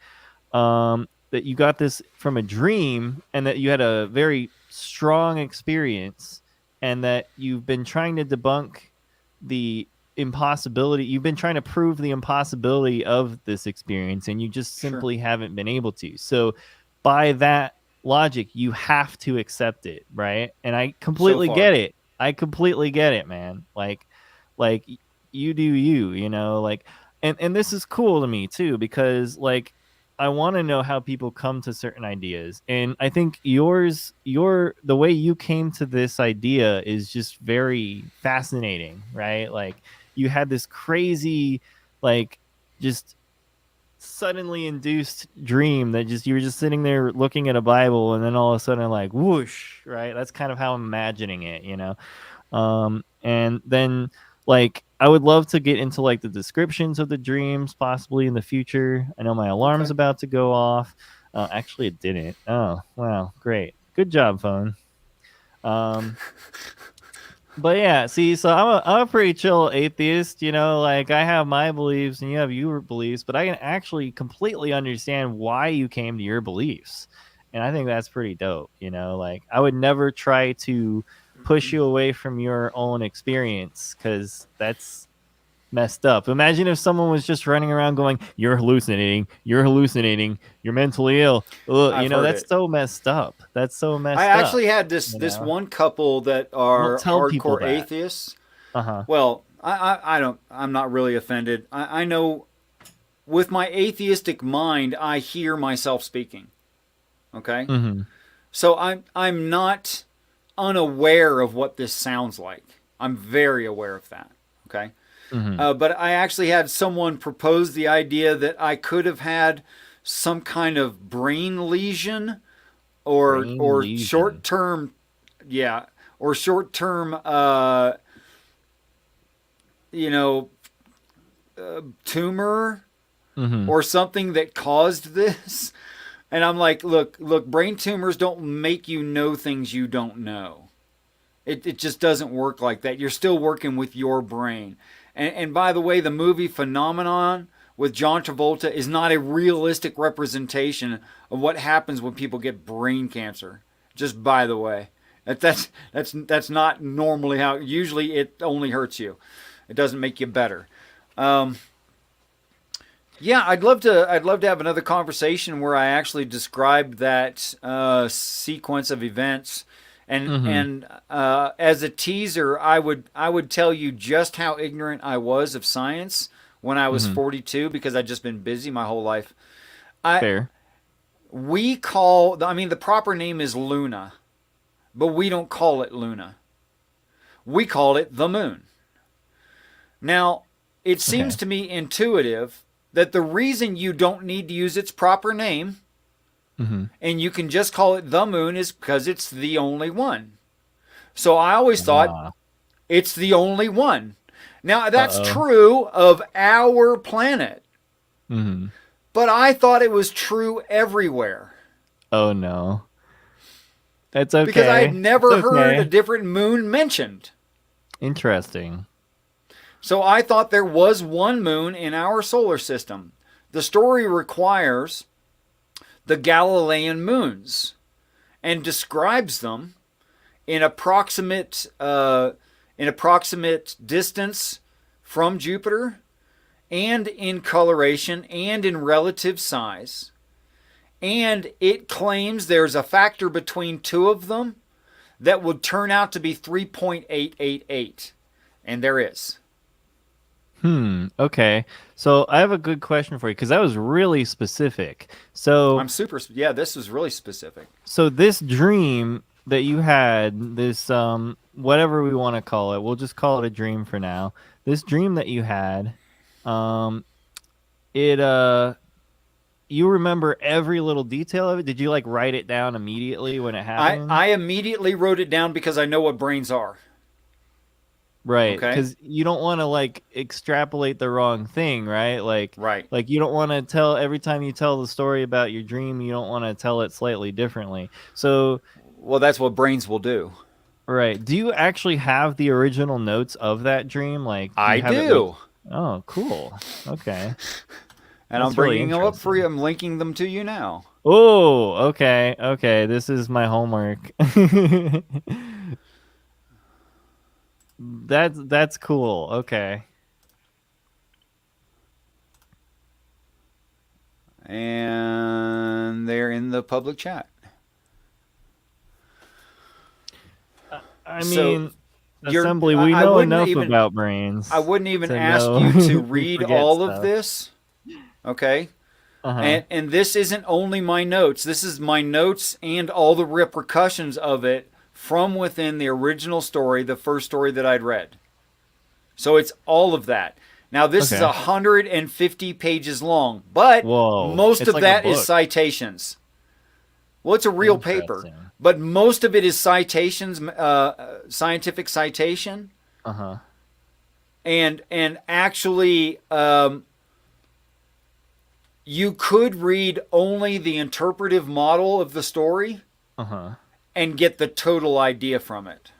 B: That you got this from a dream and that you had a very strong experience and that you've been trying to debunk the impossibility. You've been trying to prove the impossibility of this experience and you just
A: Sure.
B: simply haven't been able to. So by that logic, you have to accept it, right? And I completely
A: far.
B: get it. I completely get it, man. Like you do you, you know, like and this is cool to me too because like I want to know how people come to certain ideas. And I think the way you came to this idea is just very fascinating, right? Like you had this crazy, like just suddenly induced dream that just you were just sitting there looking at a Bible and then all of a sudden like whoosh, right? That's kind of how I'm imagining it, you know. And then like I would love to get into like the descriptions of the dreams possibly in the future. I know my alarm's
A: Okay.
B: about to go off. Actually it didn't. Oh, wow, great. Good job, phone. But yeah, see, so I'm a pretty chill atheist, you know, like I have my beliefs and you have your beliefs, but I can actually completely understand why you came to your beliefs. And I think that's pretty dope, you know, like I would never try to push you away from your own experience because that's messed up. Imagine if someone was just running around going, you're hallucinating, you're mentally ill. Ugh,
A: I've
B: you know,
A: heard
B: that's
A: it.
B: so messed up. That's so messed
A: I
B: up.
A: actually had this
B: You
A: this
B: know?
A: one couple that
B: Don't
A: are
B: tell people
A: hardcore
B: that.
A: atheists.
B: Uh-huh.
A: Well, I don't. I'm not really offended. I know with my atheistic mind, I hear myself speaking. Okay,
B: Mm-hmm.
A: so I'm not unaware of what this sounds like. I'm very aware of that. Okay,
B: Mm-hmm.
A: but I actually had someone propose the idea that I could have had some kind of brain lesion
B: Brain
A: or
B: lesion.
A: short term, yeah, or short term, you know, tumor
B: Mm-hmm.
A: or something that caused this. And I'm like, look, brain tumors don't make you know things you don't know. It just doesn't work like that. You're still working with your brain. And by the way, the movie Phenomenon with John Travolta is not a realistic representation of what happens when people get brain cancer. Just by the way, that's not normally how. Usually, it only hurts you. It doesn't make you better. Yeah, I'd love to have another conversation where I actually describe that sequence of events,
B: Mm-hmm.
A: and as a teaser, I would tell you just how ignorant I was of science when I was
B: Mm-hmm.
A: 42 because I'd just been busy my whole life. I
B: Fair.
A: we call I mean the proper name is Luna, but we don't call it Luna. We call it the moon. Now, it seems
B: Okay.
A: to me intuitive that the reason you don't need to use its proper name
B: Mm-hmm.
A: and you can just call it the moon is because it's the only one. So I always thought
B: Ah.
A: it's the only one. Now, that's
B: Uh-oh.
A: true of our planet.
B: Mm-hmm.
A: But I thought it was true everywhere.
B: Oh no. That's okay.
A: Because I had never
B: It's
A: heard
B: okay.
A: a different moon mentioned.
B: Interesting.
A: So I thought there was one moon in our solar system. The story requires the Galilean moons and describes them in approximate distance from Jupiter, and in coloration, and in relative size. And it claims there's a factor between two of them that would turn out to be 3.888. And there is.
B: Okay. So I have a good question for you because that was really specific. So
A: Yeah, this is really specific.
B: so this dream that you had, this whatever we want to call it, we'll just call it a dream for now. This dream that you had, it you remember every little detail of it? Did you like write it down immediately when it happened?
A: I immediately wrote it down because I know what brains are.
B: Right,
A: Okay.
B: because you don't want to like extrapolate the wrong thing, right?
A: Right.
B: Like you don't want to tell every time you tell the story about your dream, you don't want to tell it slightly differently. So,
A: Well, that's what brains will do.
B: right, do you actually have the original notes of that dream? Like, do you
A: I
B: have it,
A: do.
B: oh, cool. Okay,
A: And
B: that's
A: I'm
B: really
A: bringing them up for
B: interesting.
A: you. I'm linking them to you now.
B: Oh, okay, okay. This is my homework. That's cool. Okay.
A: And they're in the public chat.
B: I
A: So,
B: mean, assembly, we
A: I
B: know
A: wouldn't
B: enough
A: even
B: about brains
A: I wouldn't even
B: to
A: ask
B: know
A: you to
B: we
A: read
B: forget
A: all of
B: stuff.
A: this. Okay?
B: Uh-huh.
A: And this isn't only my notes. This is my notes and all the repercussions of it from within the original story, the first story that I'd read. So it's all of that. Now this is
B: Okay.
A: 150 pages long, but
B: Whoa.
A: most
B: It's
A: of
B: like a
A: that is
B: book.
A: citations. Well, it's a real paper,
B: Interesting.
A: but most of it is citations, scientific citation,
B: Uh-huh.
A: and actually, you could read only the interpretive model of the story
B: Uh-huh.
A: and get the total idea from it.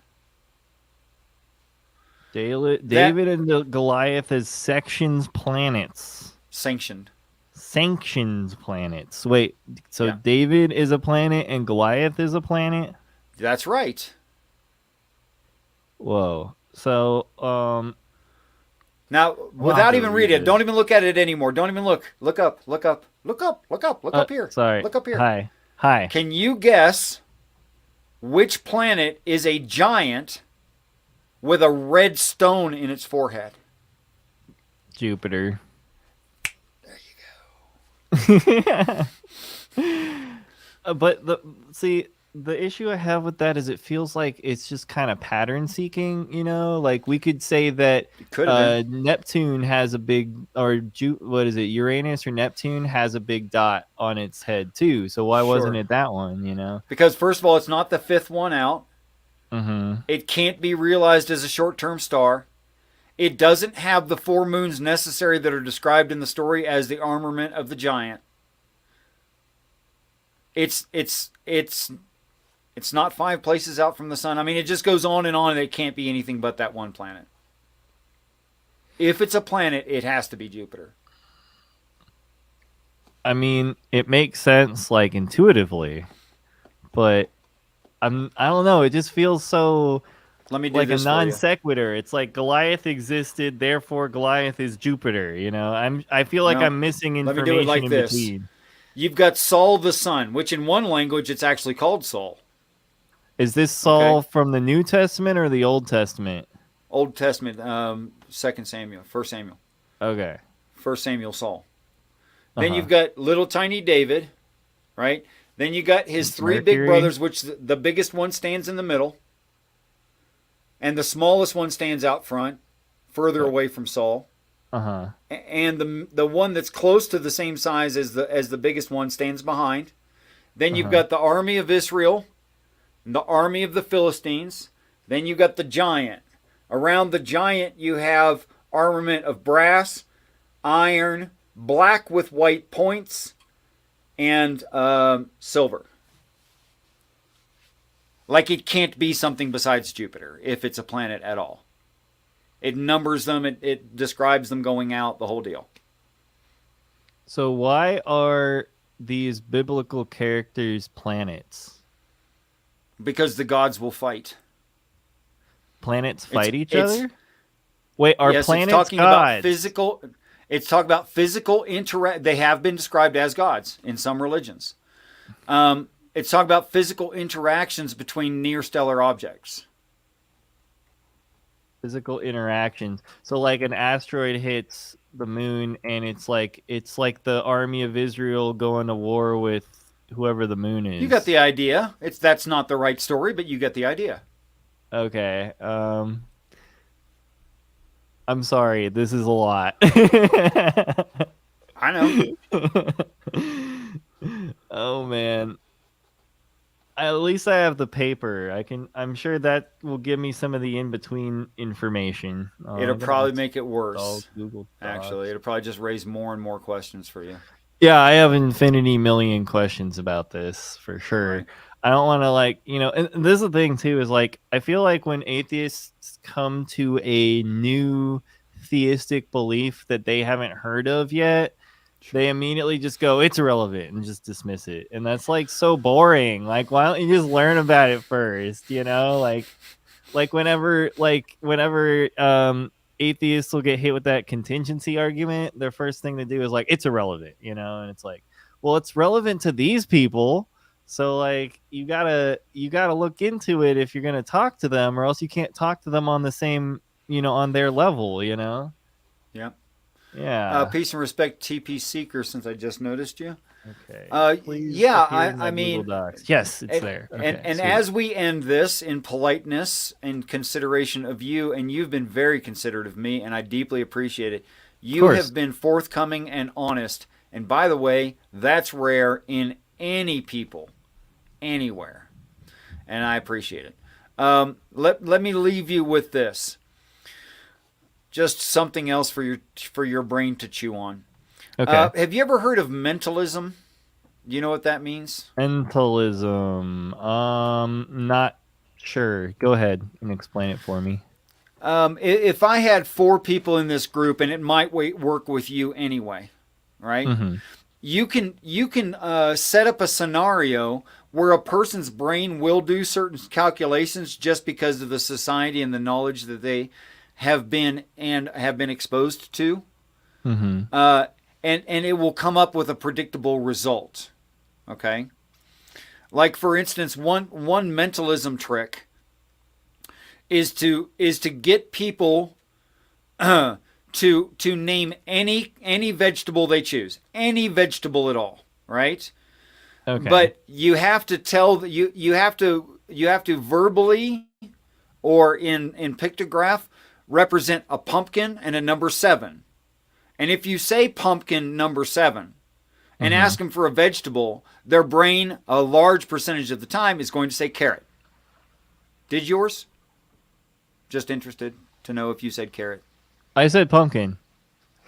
B: David and the Goliath as sections planets.
A: Sanctioned.
B: Sanctions planets. Wait, so
A: Yeah.
B: David is a planet and Goliath is a planet?
A: That's right.
B: Whoa. So,
A: Now,
B: I'll have
A: without
B: to
A: even
B: read
A: reading it,
B: this.
A: don't even look at it anymore. Don't even look. Look up. Look up. Look up. Look up. Look up here.
B: sorry.
A: Look up here.
B: Hi.
A: Can you guess which planet is a giant with a red stone in its forehead?
B: Jupiter. But the issue I have with that is it feels like it's just kind of pattern seeking, you know? Like we could say that
A: Could have been.
B: Neptune has a big, what is it, Uranus or Neptune has a big dot on its head too. So why wasn't
A: Sure.
B: it that one, you know?
A: Because, first of all, it's not the fifth one out.
B: Mm-hmm.
A: It can't be realized as a short-term star. It doesn't have the 4 moons necessary that are described in the story as the armament of the giant. It's not 5 places out from the sun. I mean, it just goes on, and it can't be anything but that one planet. If it's a planet, it has to be Jupiter.
B: I mean, it makes sense like intuitively, but I don't know, it just feels so
A: Let me do
B: like a
A: this for
B: non
A: you.
B: sequitur. It's like Goliath existed, therefore Goliath is Jupiter. You know, I feel like
A: No.
B: I'm missing
A: Let me
B: information
A: do it like
B: in
A: this.
B: between.
A: You've got Saul the Son, which in one language it's actually called Saul.
B: Is this Saul from the New Testament or the Old Testament?
A: Old Testament, 2 Samuel, 1 Samuel.
B: Okay.
A: 1 Samuel Saul. Then
B: Uh-huh.
A: you've got little tiny David, right? Then you got his 3 big
B: Mercury.
A: brothers, which the biggest one stands in the middle, and the smallest one stands out front, further away from Saul.
B: Uh-huh.
A: And the one that's close to the same size as the biggest one stands behind. Then you've got the army of Israel, and the army of the Philistines. Then you've got the giant. Around the giant you have armament of brass, iron, black with white points, and silver. Like it can't be something besides Jupiter if it's a planet at all. It numbers them, it describes them going out, the whole deal.
B: So why are these biblical characters planets?
A: Because the gods will fight.
B: Planets fight each other? Wait, are
A: yes,
B: planets
A: it's talking
B: gods?
A: about physical. It's talking about physical interact. They have been described as gods in some religions. It's talking about physical interactions between near-stellar objects.
B: Physical interactions. So like an asteroid hits the moon, and it's like the army of Israel going to war with whoever the moon is.
A: You got the idea. That's not the right story, but you get the idea.
B: Okay. I'm sorry. This is a lot.
A: I know.
B: Oh man. At least I have the paper. I'm sure that will give me some of the in-between information.
A: It'll probably make it worse.
B: Google
A: actually, it'll probably just raise more and more questions for you.
B: Yeah, I have infinity million questions about this for sure.
A: Right.
B: I don't want to and this is the thing too, is like, I feel like when atheists come to a new theistic belief that they haven't heard of yet, they immediately just go, it's irrelevant, and just dismiss it. And that's like so boring. Like, why don't you just learn about it first? You know, like whenever atheists will get hit with that contingency argument, their first thing to do is like, it's irrelevant, you know? And it's like, well, it's relevant to these people. So like, you gotta look into it if you're gonna talk to them, or else you can't talk to them on the same, on their level, you know?
A: Yeah.
B: Yeah.
A: Peace and respect, TP Seeker, since I just noticed you.
B: Okay. Please
A: yeah,
B: appear in
A: I
B: the
A: mean,
B: Google Docs. Yes, it's there. Okay,
A: and
B: sweet.
A: as we end this in politeness and consideration of you, and you've been very considerate of me, and I deeply appreciate it. You have been forthcoming and honest. And by the way, that's rare in any people, anywhere. And I appreciate it. Let me leave you with this. Just something else for your brain to chew on.
B: Okay.
A: Have you ever heard of mentalism? Do you know what that means?
B: Mentalism. Not sure. Go ahead and explain it for me.
A: If I had 4 people in this group, and it might work with you anyway, right?
B: Mm-hmm.
A: You can set up a scenario where a person's brain will do certain calculations just because of the society and the knowledge that they have been exposed to.
B: Mm-hmm.
A: And it will come up with a predictable result. Okay? Like, for instance, one mentalism trick is to get people to name any vegetable they choose, any vegetable at all, right?
B: Okay.
A: But you have to tell you have to verbally or in pictograph represent a pumpkin and a number 7. And if you say pumpkin number 7 and ask them for a vegetable, their brain, a large percentage of the time, is going to say carrot. Did yours? Just interested to know if you said carrot.
B: I said pumpkin.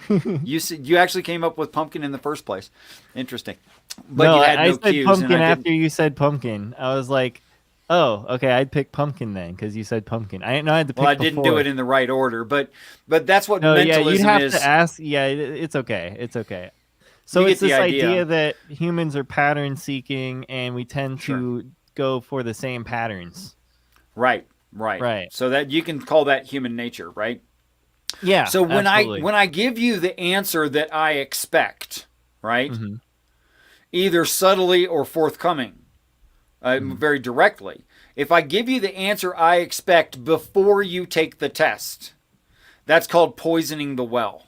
A: You actually came up with pumpkin in the first place. Interesting. But
B: no,
A: you had
B: I
A: no
B: said
A: cues,
B: pumpkin
A: and
B: after you said pumpkin. I was like, oh, okay, I'd pick pumpkin then, because you said pumpkin. I didn't know I had to pick.
A: Well, I didn't do it in the right order, but that's what mentalism
B: you'd have
A: is.
B: to ask. Yeah, it's okay. It's okay. So
A: You
B: it's
A: get
B: this
A: the
B: idea that humans are pattern seeking, and we tend to go for the same patterns.
A: Right. So that you can call that human nature, right?
B: Yeah.
A: So when
B: absolutely.
A: I give you the answer that I expect, right? Mm-hmm. Either subtly or forthcoming, very directly. If I give you the answer I expect before you take the test, that's called poisoning the well.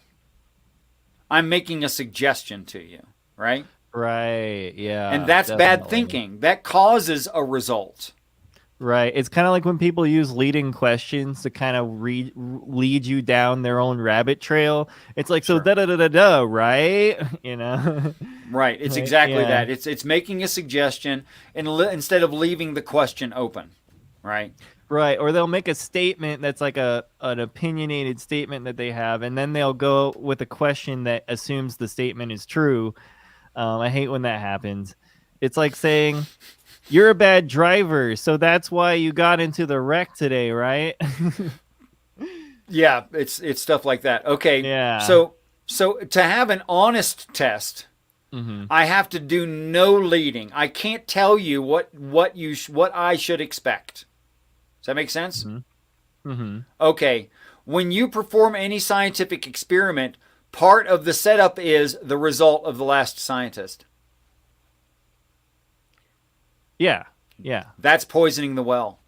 A: I'm making a suggestion to you, right?
B: Right, yeah.
A: And that's bad thinking. That causes a result.
B: Right. It's kind of like when people use leading questions to kind of lead you down their own rabbit trail. It's like, so da-da-da-da-da, right? You know?
A: Right. It's exactly that. It's making a suggestion instead of leaving the question open, right?
B: Right, or they'll make a statement that's like an opinionated statement that they have, and then they'll go with a question that assumes the statement is true. I hate when that happens. It's like saying, "You're a bad driver, so that's why you got into the wreck today, right?"
A: Yeah, it's stuff like that. Okay,
B: Yeah.
A: so to have an honest test,
B: Mm-hmm.
A: I have to do no leading. I can't tell you what I should expect. Does that make sense?
B: Mm-hmm. Mm-hmm.
A: Okay. When you perform any scientific experiment, part of the setup is the result of the last scientist.
B: Yeah. Yeah.
A: That's poisoning the well.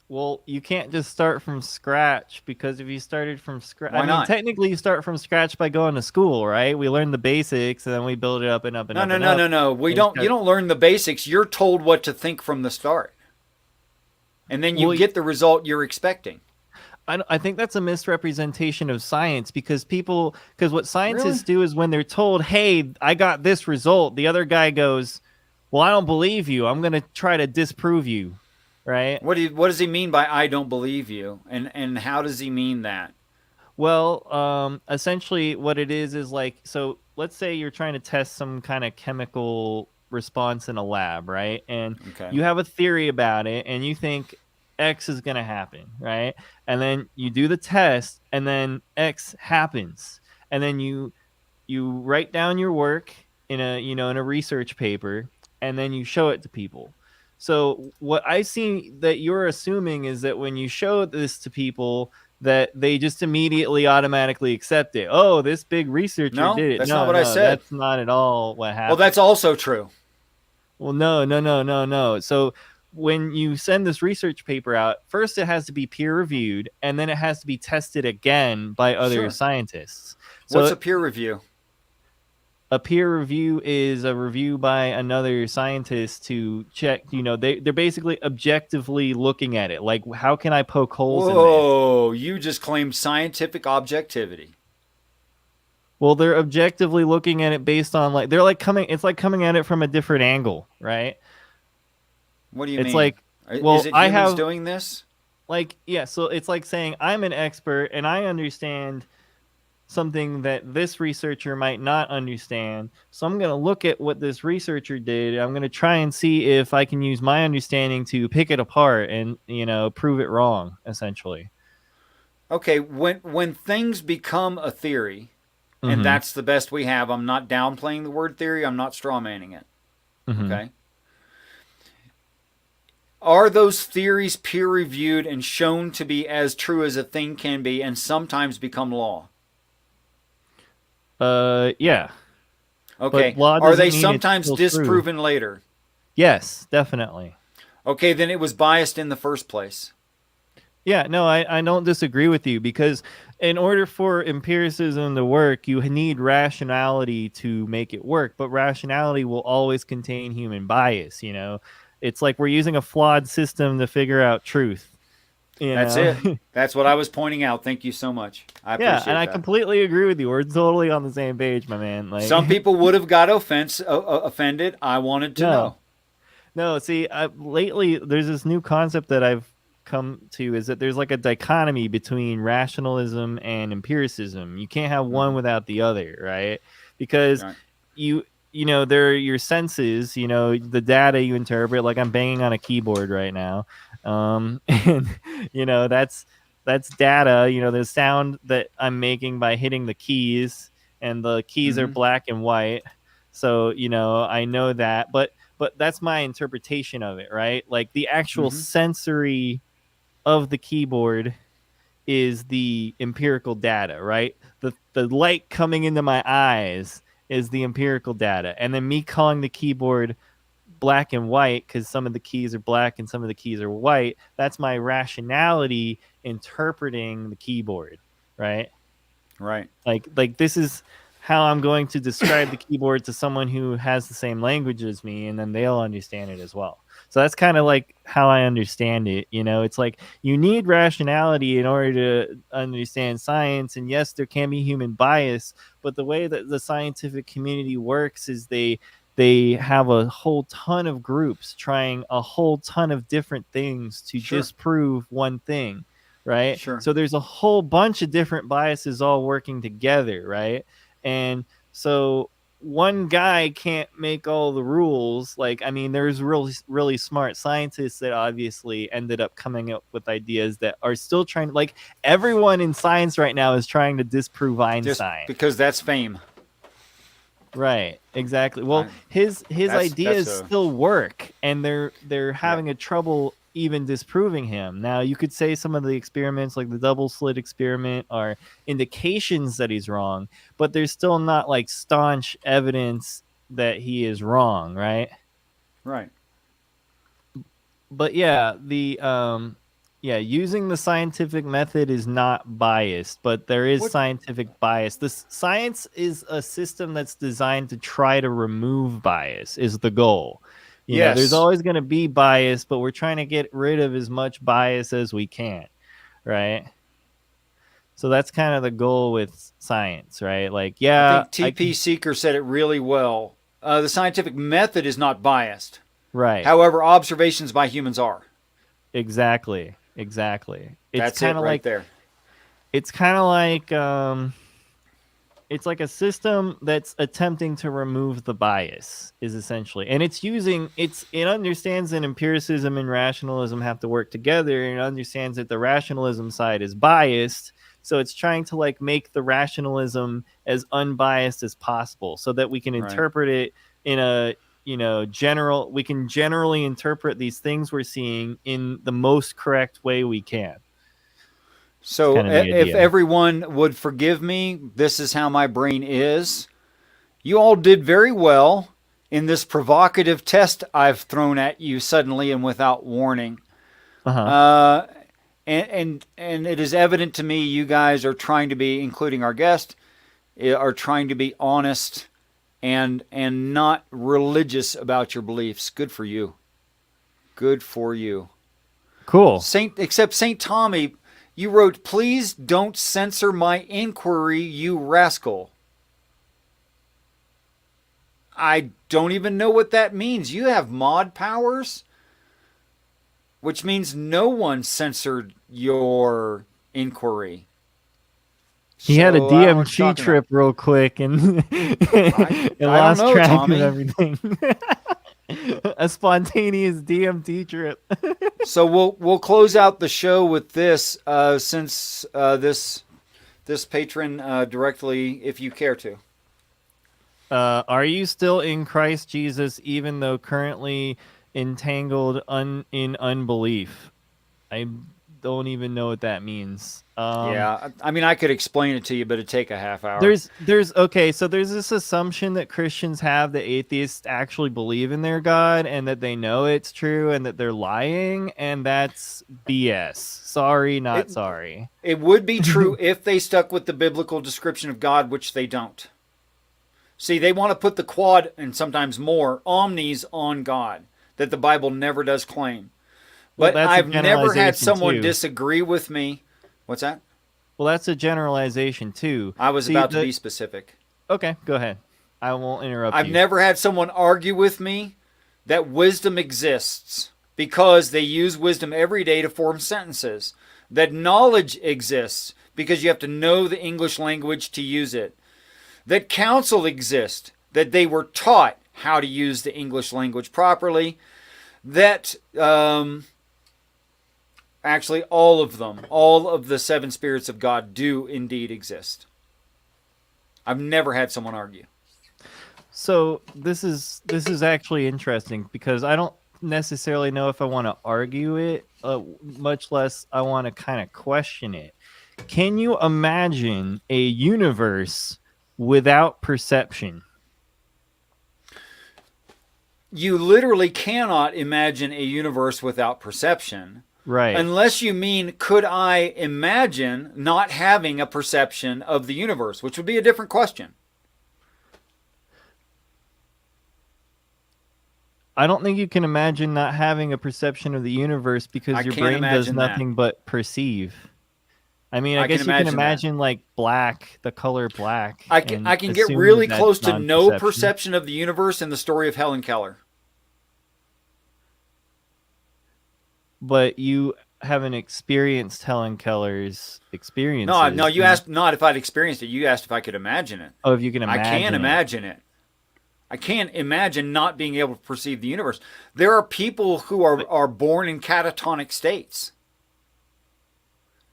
B: Well, you can't just start from scratch, because if you started from scratch,
A: Why
B: I mean,
A: not?
B: technically you start from scratch by going to school, right? We learn the basics and then we build it up and up and
A: No,
B: up
A: no,
B: and
A: no,
B: up.
A: no, no. We
B: And you
A: don't. You don't learn the basics. You're told what to think from the start, and then you
B: well,
A: get the result you're expecting.
B: I think that's a misrepresentation of science, because what
A: Really?
B: scientists do is when they're told, "Hey, I got this result," the other guy goes, "Well, I don't believe you. I'm going to try to disprove you." Right?
A: What does he mean by "I don't believe you"? And how does he mean that?
B: Well, essentially what it is like, so let's say you're trying to test some kind of chemical response in a lab, right? And
A: Okay.
B: you have a theory about it and you think X is going to happen, right? And then you do the test and then X happens. And then you write down your work in a research paper, and then you show it to people. So what I see that you're assuming is that when you show this to people, that they just immediately automatically accept it. Oh, this big researcher
A: No,
B: did it.
A: that's not
B: No,
A: what I
B: no,
A: said.
B: that's not at all what
A: Well,
B: happened.
A: that's also true.
B: Well, no, no, no, no, no. So when you send this research paper out, first it has to be peer reviewed, and then it has to be tested again by other
A: Sure.
B: scientists.
A: What's
B: So
A: a peer review?
B: a peer review is a review by another scientist to check, they're basically objectively looking at it. Like, how can I poke holes in this?
A: Whoa, you just claimed scientific objectivity.
B: Well, they're objectively looking at it based on, like, it's like coming at it from a different angle, right?
A: What do you
B: It's
A: mean?
B: like,
A: Is
B: well,
A: it
B: I
A: humans
B: have,
A: doing this?
B: like, yeah, so it's like saying I'm an expert and I understand something that this researcher might not understand. So I'm going to look at what this researcher did. I'm going to try and see if I can use my understanding to pick it apart and, prove it wrong, essentially.
A: Okay, when things become a theory, and
B: Mm-hmm.
A: that's the best we have. I'm not downplaying the word theory. I'm not strawmanning it.
B: Mm-hmm.
A: Okay. Are those theories peer reviewed and shown to be as true as a thing can be, and sometimes become law?
B: Yeah.
A: Okay.
B: But law
A: Are
B: doesn't
A: they
B: mean it's
A: sometimes
B: still true.
A: disproven later?
B: Yes, definitely.
A: Okay, then it was biased in the first place.
B: Yeah, no, I don't disagree with you, because in order for empiricism to work, you need rationality to make it work. But rationality will always contain human bias, It's like we're using a flawed system to figure out truth,
A: That's it. That's what I was pointing out. Thank you so much. I
B: Yeah, and
A: appreciate
B: I
A: that.
B: completely agree with you. We're totally on the same page, my man. Like,
A: Some people would have got offended. I wanted to
B: no,
A: know.
B: no. See, lately there's this new concept that I've come to, is that there's like a dichotomy between rationalism and empiricism. You can't have one without the other, right? Because
A: Right.
B: you there are your senses, the data you interpret. Like, I'm banging on a keyboard right now, and that's data. The sound that I'm making by hitting the keys, and the keys are
A: Mm-hmm.
B: black and white. So I know that, but that's my interpretation of it, right? Like, the actual
A: Mm-hmm.
B: sensory of the keyboard is the empirical data, right? The light coming into my eyes is the empirical data. And then me calling the keyboard black and white because some of the keys are black and some of the keys are white, that's my rationality interpreting the keyboard, right?
A: Right.
B: Like this is how I'm going to describe the keyboard to someone who has the same language as me, and then they'll understand it as well. So that's kind of like how I understand it. It's like you need rationality in order to understand science. And yes, there can be human bias, but the way that the scientific community works is they they have a whole ton of groups trying a whole ton of different things to
A: Sure.
B: disprove one thing, right?
A: Sure.
B: So there's a whole bunch of different biases all working together, right? And so one guy can't make all the rules. Like, I mean, there's really smart scientists that obviously ended up coming up with ideas that are still trying to, like, everyone in science right now is trying to disprove
A: Just
B: Einstein.
A: because that's fame.
B: Right, exactly. Well, his ideas still work, and they're having a trouble even disproving him. Now, you could say some of the experiments, like the double slit experiment, are indications that he's wrong, but there's still not like staunch evidence that he is wrong, right?
A: Right.
B: But yeah, using the scientific method is not biased, but there is scientific bias. This science is a system that's designed to try to remove bias, is the goal. You know, there's always going to be bias, but we're trying to get rid of as much bias as we can, right? So that's kind of the goal with science, right? Like, yeah.
A: I think T.P. Seeker said it really well. The scientific method is not biased.
B: Right.
A: However, observations by humans are.
B: Exactly. It's
A: That's
B: kind
A: it
B: of
A: right
B: like
A: there.
B: It's kind of like it's like a system that's attempting to remove the bias, is essentially, and it understands that empiricism and rationalism have to work together, and it understands that the rationalism side is biased, so it's trying to like make the rationalism as unbiased as possible, so that we can interpret it in a we can generally interpret these things we're seeing in the most correct way we can.
A: So if everyone would forgive me, this is how my brain is. You all did very well in this provocative test I've thrown at you suddenly and without warning.
B: Uh-huh.
A: And it is evident to me you guys are trying to be, including our guest, are trying to be honest and not religious about your beliefs. Good for you. Good for you.
B: Cool.
A: Except St. Tommy, you wrote, "Please don't censor my inquiry, you rascal." I don't even know what that means. You have mod powers? Which means no one censored your inquiry.
B: He had a DMT trip real quick and lost track of everything. A spontaneous DMT trip.
A: So we'll close out the show with this, since this patron directly, if you care to.
B: Are you still in Christ Jesus, even though currently entangled in unbelief? I don't even know what that means.
A: Yeah, I mean, I could explain it to you, but it'd take a half hour.
B: There's this assumption that Christians have that atheists actually believe in their God and that they know it's true and that they're lying, and that's BS. Sorry, not sorry.
A: It would be true if they stuck with the biblical description of God, which they don't. See, they want to put the quad, and sometimes more, omnis on God, that the Bible never does claim. But I've never had someone disagree with me. What's that?
B: Well, that's a generalization too.
A: I was about to be specific.
B: Okay, go ahead. I won't interrupt you.
A: I've never had someone argue with me that wisdom exists because they use wisdom every day to form sentences. That knowledge exists because you have to know the English language to use it. That counsel exists, that they were taught how to use the English language properly. That actually all of them, all of the seven spirits of God do indeed exist. I've never had someone argue.
B: So this is actually interesting because I don't necessarily know if I want to argue it, much less I want to kind of question it. Can you imagine a universe without perception?
A: You literally cannot imagine a universe without perception.
B: Right.
A: Unless you mean, could I imagine not having a perception of the universe, which would be a different question.
B: I don't think you can imagine not having a perception of the universe because your brain does nothing but perceive. I mean, I
A: I can
B: guess you can
A: imagine that.
B: imagine like black, the color black,
A: I
B: and
A: can get
B: assume
A: really
B: that that's
A: close to no
B: non-perception.
A: perception of the universe in the story of Helen Keller.
B: But you haven't experienced Helen Keller's
A: No,
B: experiences.
A: no, you asked not if I'd experienced it. You asked if I could imagine it.
B: Oh, if you can
A: I can
B: imagine it.
A: imagine it. I can't imagine not being able to perceive the universe. There are people who are born in catatonic states.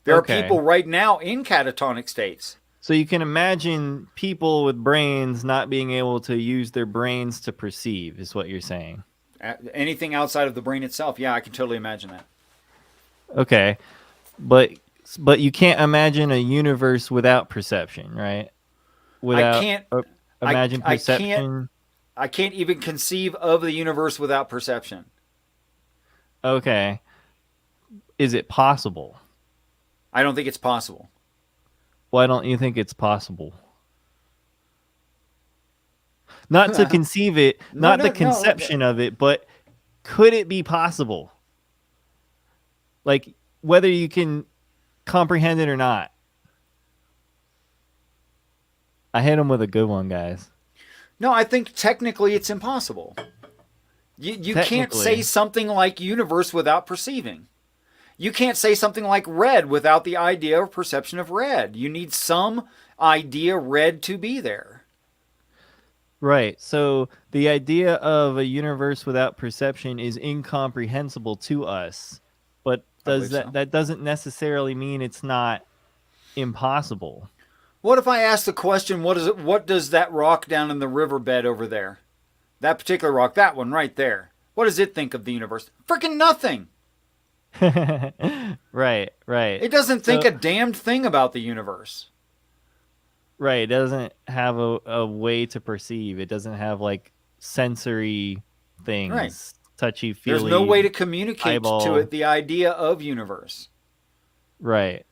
A: There are
B: Okay.
A: people right now in catatonic states.
B: So you can imagine people with brains not being able to use their brains to perceive, is what you're saying.
A: Anything outside of the brain itself, yeah, I can totally imagine that.
B: Okay. But you can't imagine a universe without perception, right? Without
A: can't-
B: imagine
A: I
B: perception.
A: I can't even conceive of the universe without perception.
B: Okay. Is it possible?
A: I don't think it's possible.
B: Why don't you think it's possible? Not to conceive it, not the conception of it, but could it be possible? Like, whether you can comprehend it or not. I hit him with a good one, guys.
A: No, I think technically it's impossible. You can't say
B: Technically.
A: something like universe without perceiving. You can't say something like red without the idea or perception of red. You need some idea red to be there.
B: Right. So the idea of a universe without perception is incomprehensible to us. But
A: believe so.
B: that doesn't necessarily mean it's not impossible?
A: What if I ask the question, what does that rock down in the riverbed over there? That particular rock, that one right there. What does it think of the universe? Freaking nothing.
B: Right.
A: It doesn't think a damned thing about the universe.
B: Right. It doesn't have a way to perceive. It doesn't have like sensory things,
A: Right.
B: touchy feely.
A: There's no way to communicate
B: eyeball.
A: to it the idea of universe.
B: Right.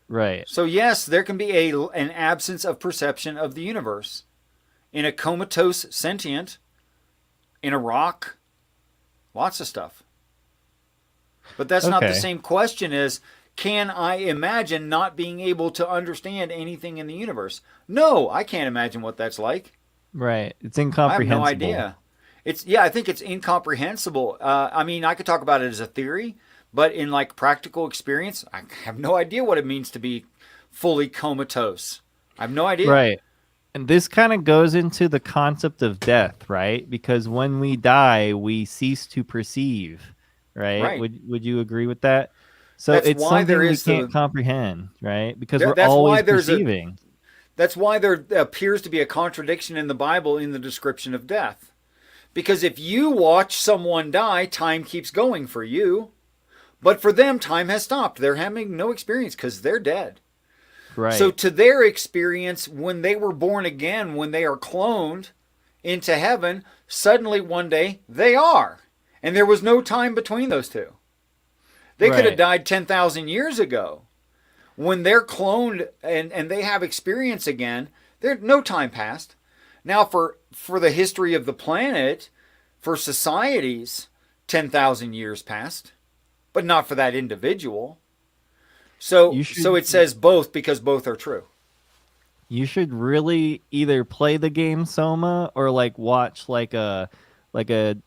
A: So yes, there can be an absence of perception of the universe. In a comatose sentient, in a rock, lots of stuff. But that's not the
B: Okay.
A: same question as, can I imagine not being able to understand anything in the universe? No, I can't imagine what that's like.
B: Right. It's
A: I have
B: incomprehensible.
A: no idea. I think it's incomprehensible. I mean, I could talk about it as a theory, but in like practical experience, I have no idea what it means to be fully comatose. I have no idea.
B: Right. And this kind of goes into the concept of death, right? Because when we die, we cease to perceive, right?
A: Right.
B: Would you agree with that? So
A: That's
B: it's
A: why there
B: something we
A: is the-
B: can't comprehend, right? Because
A: That-
B: we're
A: that's why
B: always
A: there's a-
B: perceiving.
A: That's why there appears to be a contradiction in the Bible in the description of death. Because if you watch someone die, time keeps going for you. But for them, time has stopped. They're having no experience because they're dead.
B: Right.
A: So to their experience, when they were born again, when they are cloned into heaven, suddenly one day they are. And there was no time between those two. They could have
B: Right.
A: died 10,000 years ago. When they're cloned and they have experience again, there's no time passed. Now for the history of the planet, for societies, 10,000 years passed, but not for that individual. So it says both because both are true.
B: You should really either play the game Soma or like watch like a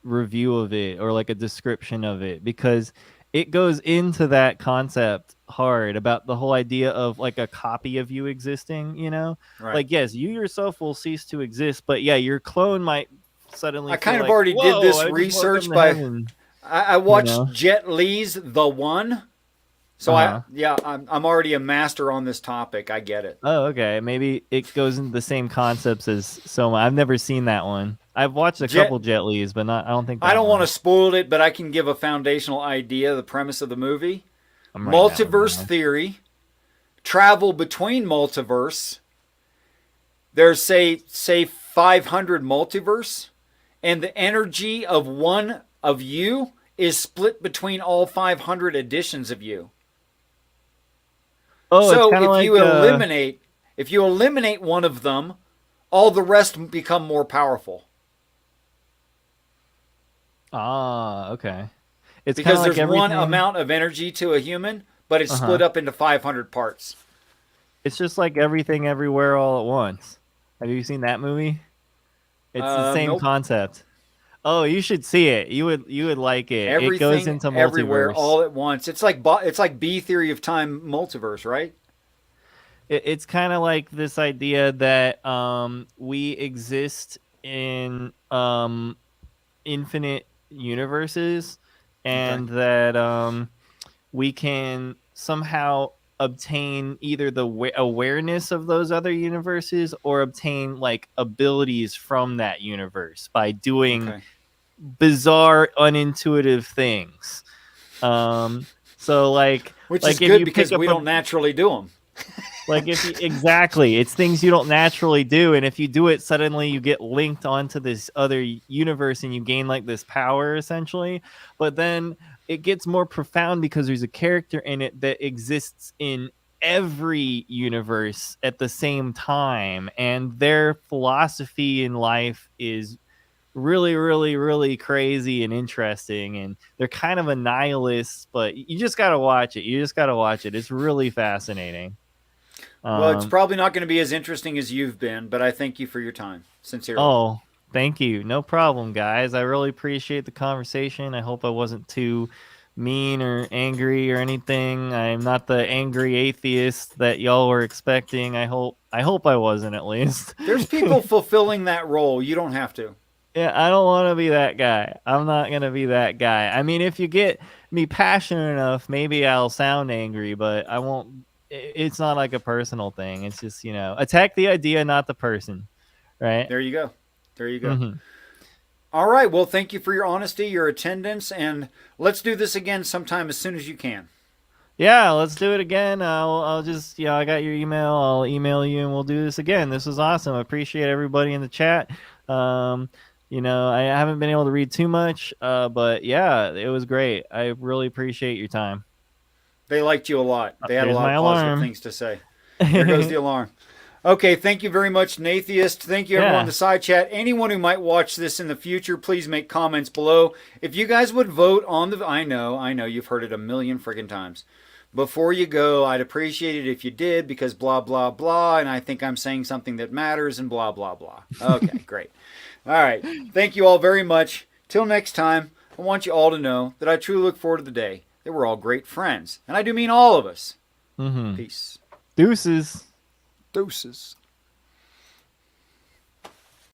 B: review of it or like a description of it, because it goes into that concept hard about the whole idea of like a copy of you existing, you know?
A: Right.
B: Like, yes, you yourself will cease to exist, but yeah, your clone might suddenly
A: I kind
B: feel
A: of
B: like,
A: already did
B: "Whoa,
A: this
B: I just
A: research
B: welcome to
A: by
B: heaven."
A: I watched
B: You know?
A: Jet Li's The One. So I'm already a master on this topic. I get it.
B: Oh, okay. Maybe it goes into the same concepts as Soma. I've never seen that one. I've watched a couple Jet Li's, but I don't think
A: I don't want to spoil it, but I can give a foundational idea, the premise of the movie. Multiverse theory, travel between multiverse. There's say 500 multiverse, and the energy of one of you is split between all 500 editions of you.
B: Oh,
A: so
B: it's
A: if you eliminate one of them, all the rest become more powerful.
B: Ah, okay. It's
A: because
B: like
A: there's one amount of energy to a human, but it's split up into 500 parts.
B: It's just like Everything Everywhere All at Once. Have you seen that movie? It's the same
A: Nope.
B: concept. Oh, you should see it. You would like it. It goes
A: Everything,
B: into
A: everywhere,
B: multiverse.
A: all at once. It's like B theory of time multiverse, right?
B: It's kind of like this idea that we exist in infinite universes,
A: Okay.
B: and that we can somehow obtain either the awareness of those other universes or obtain like abilities from that universe by doing
A: Okay.
B: bizarre, unintuitive things. Um, so
A: Which is
B: like if
A: good
B: you pick
A: because
B: up
A: we
B: a
A: don't naturally do them.
B: like if you exactly, it's things you don't naturally do, and if you do it, suddenly you get linked onto this other universe and you gain like this power essentially. But then it gets more profound because there's a character in it that exists in every universe at the same time, and their philosophy in life is really, really, really crazy and interesting, and they're kind of a nihilist, but you just got to watch it. You just got to watch it. It's really fascinating.
A: Well, it's
B: um
A: probably not going to be as interesting as you've been, but I thank you for your time, sincerely.
B: oh, thank you. No problem, guys. I really appreciate the conversation. I hope I wasn't too mean or angry or anything. I'm not the angry atheist that y'all were expecting. I hope I wasn't, at least.
A: There's people fulfilling that role. You don't have to.
B: Yeah, I don't want to be that guy. I'm not going to be that guy. I mean, if you get me passionate enough, maybe I'll sound angry, but I won't. It's not like a personal thing. It's just, attack the idea, not the person. Right?
A: There you go. There you go.
B: Hmm.
A: All right. Well, thank you for your honesty, your attendance, and let's do this again sometime as soon as you can.
B: Yeah, let's do it again. I'll just, I got your email. I'll email you and we'll do this again. This was awesome. I appreciate everybody in the chat. Um, I haven't been able to read too much, but yeah, it was great. I really appreciate your time.
A: They liked you a lot. They had a
B: There's
A: lot
B: my
A: of positive
B: alarm.
A: things to say. There goes the alarm. Okay, thank you very much, Natheist. Thank you, everyone in
B: Yeah.
A: the side chat. Anyone who might watch this in the future, please make comments below. If you guys would vote on the, I know, you've heard it a million friggin' times. Before you go, I'd appreciate it if you did because blah, blah, blah, and I think I'm saying something that matters and blah, blah, blah. Okay, great. All right. Thank you all very much. Till next time, I want you all to know that I truly look forward to the day that we're all great friends. And I do mean all of us.
B: Mm-hmm.
A: Peace.
B: Deuces.
A: Deuces.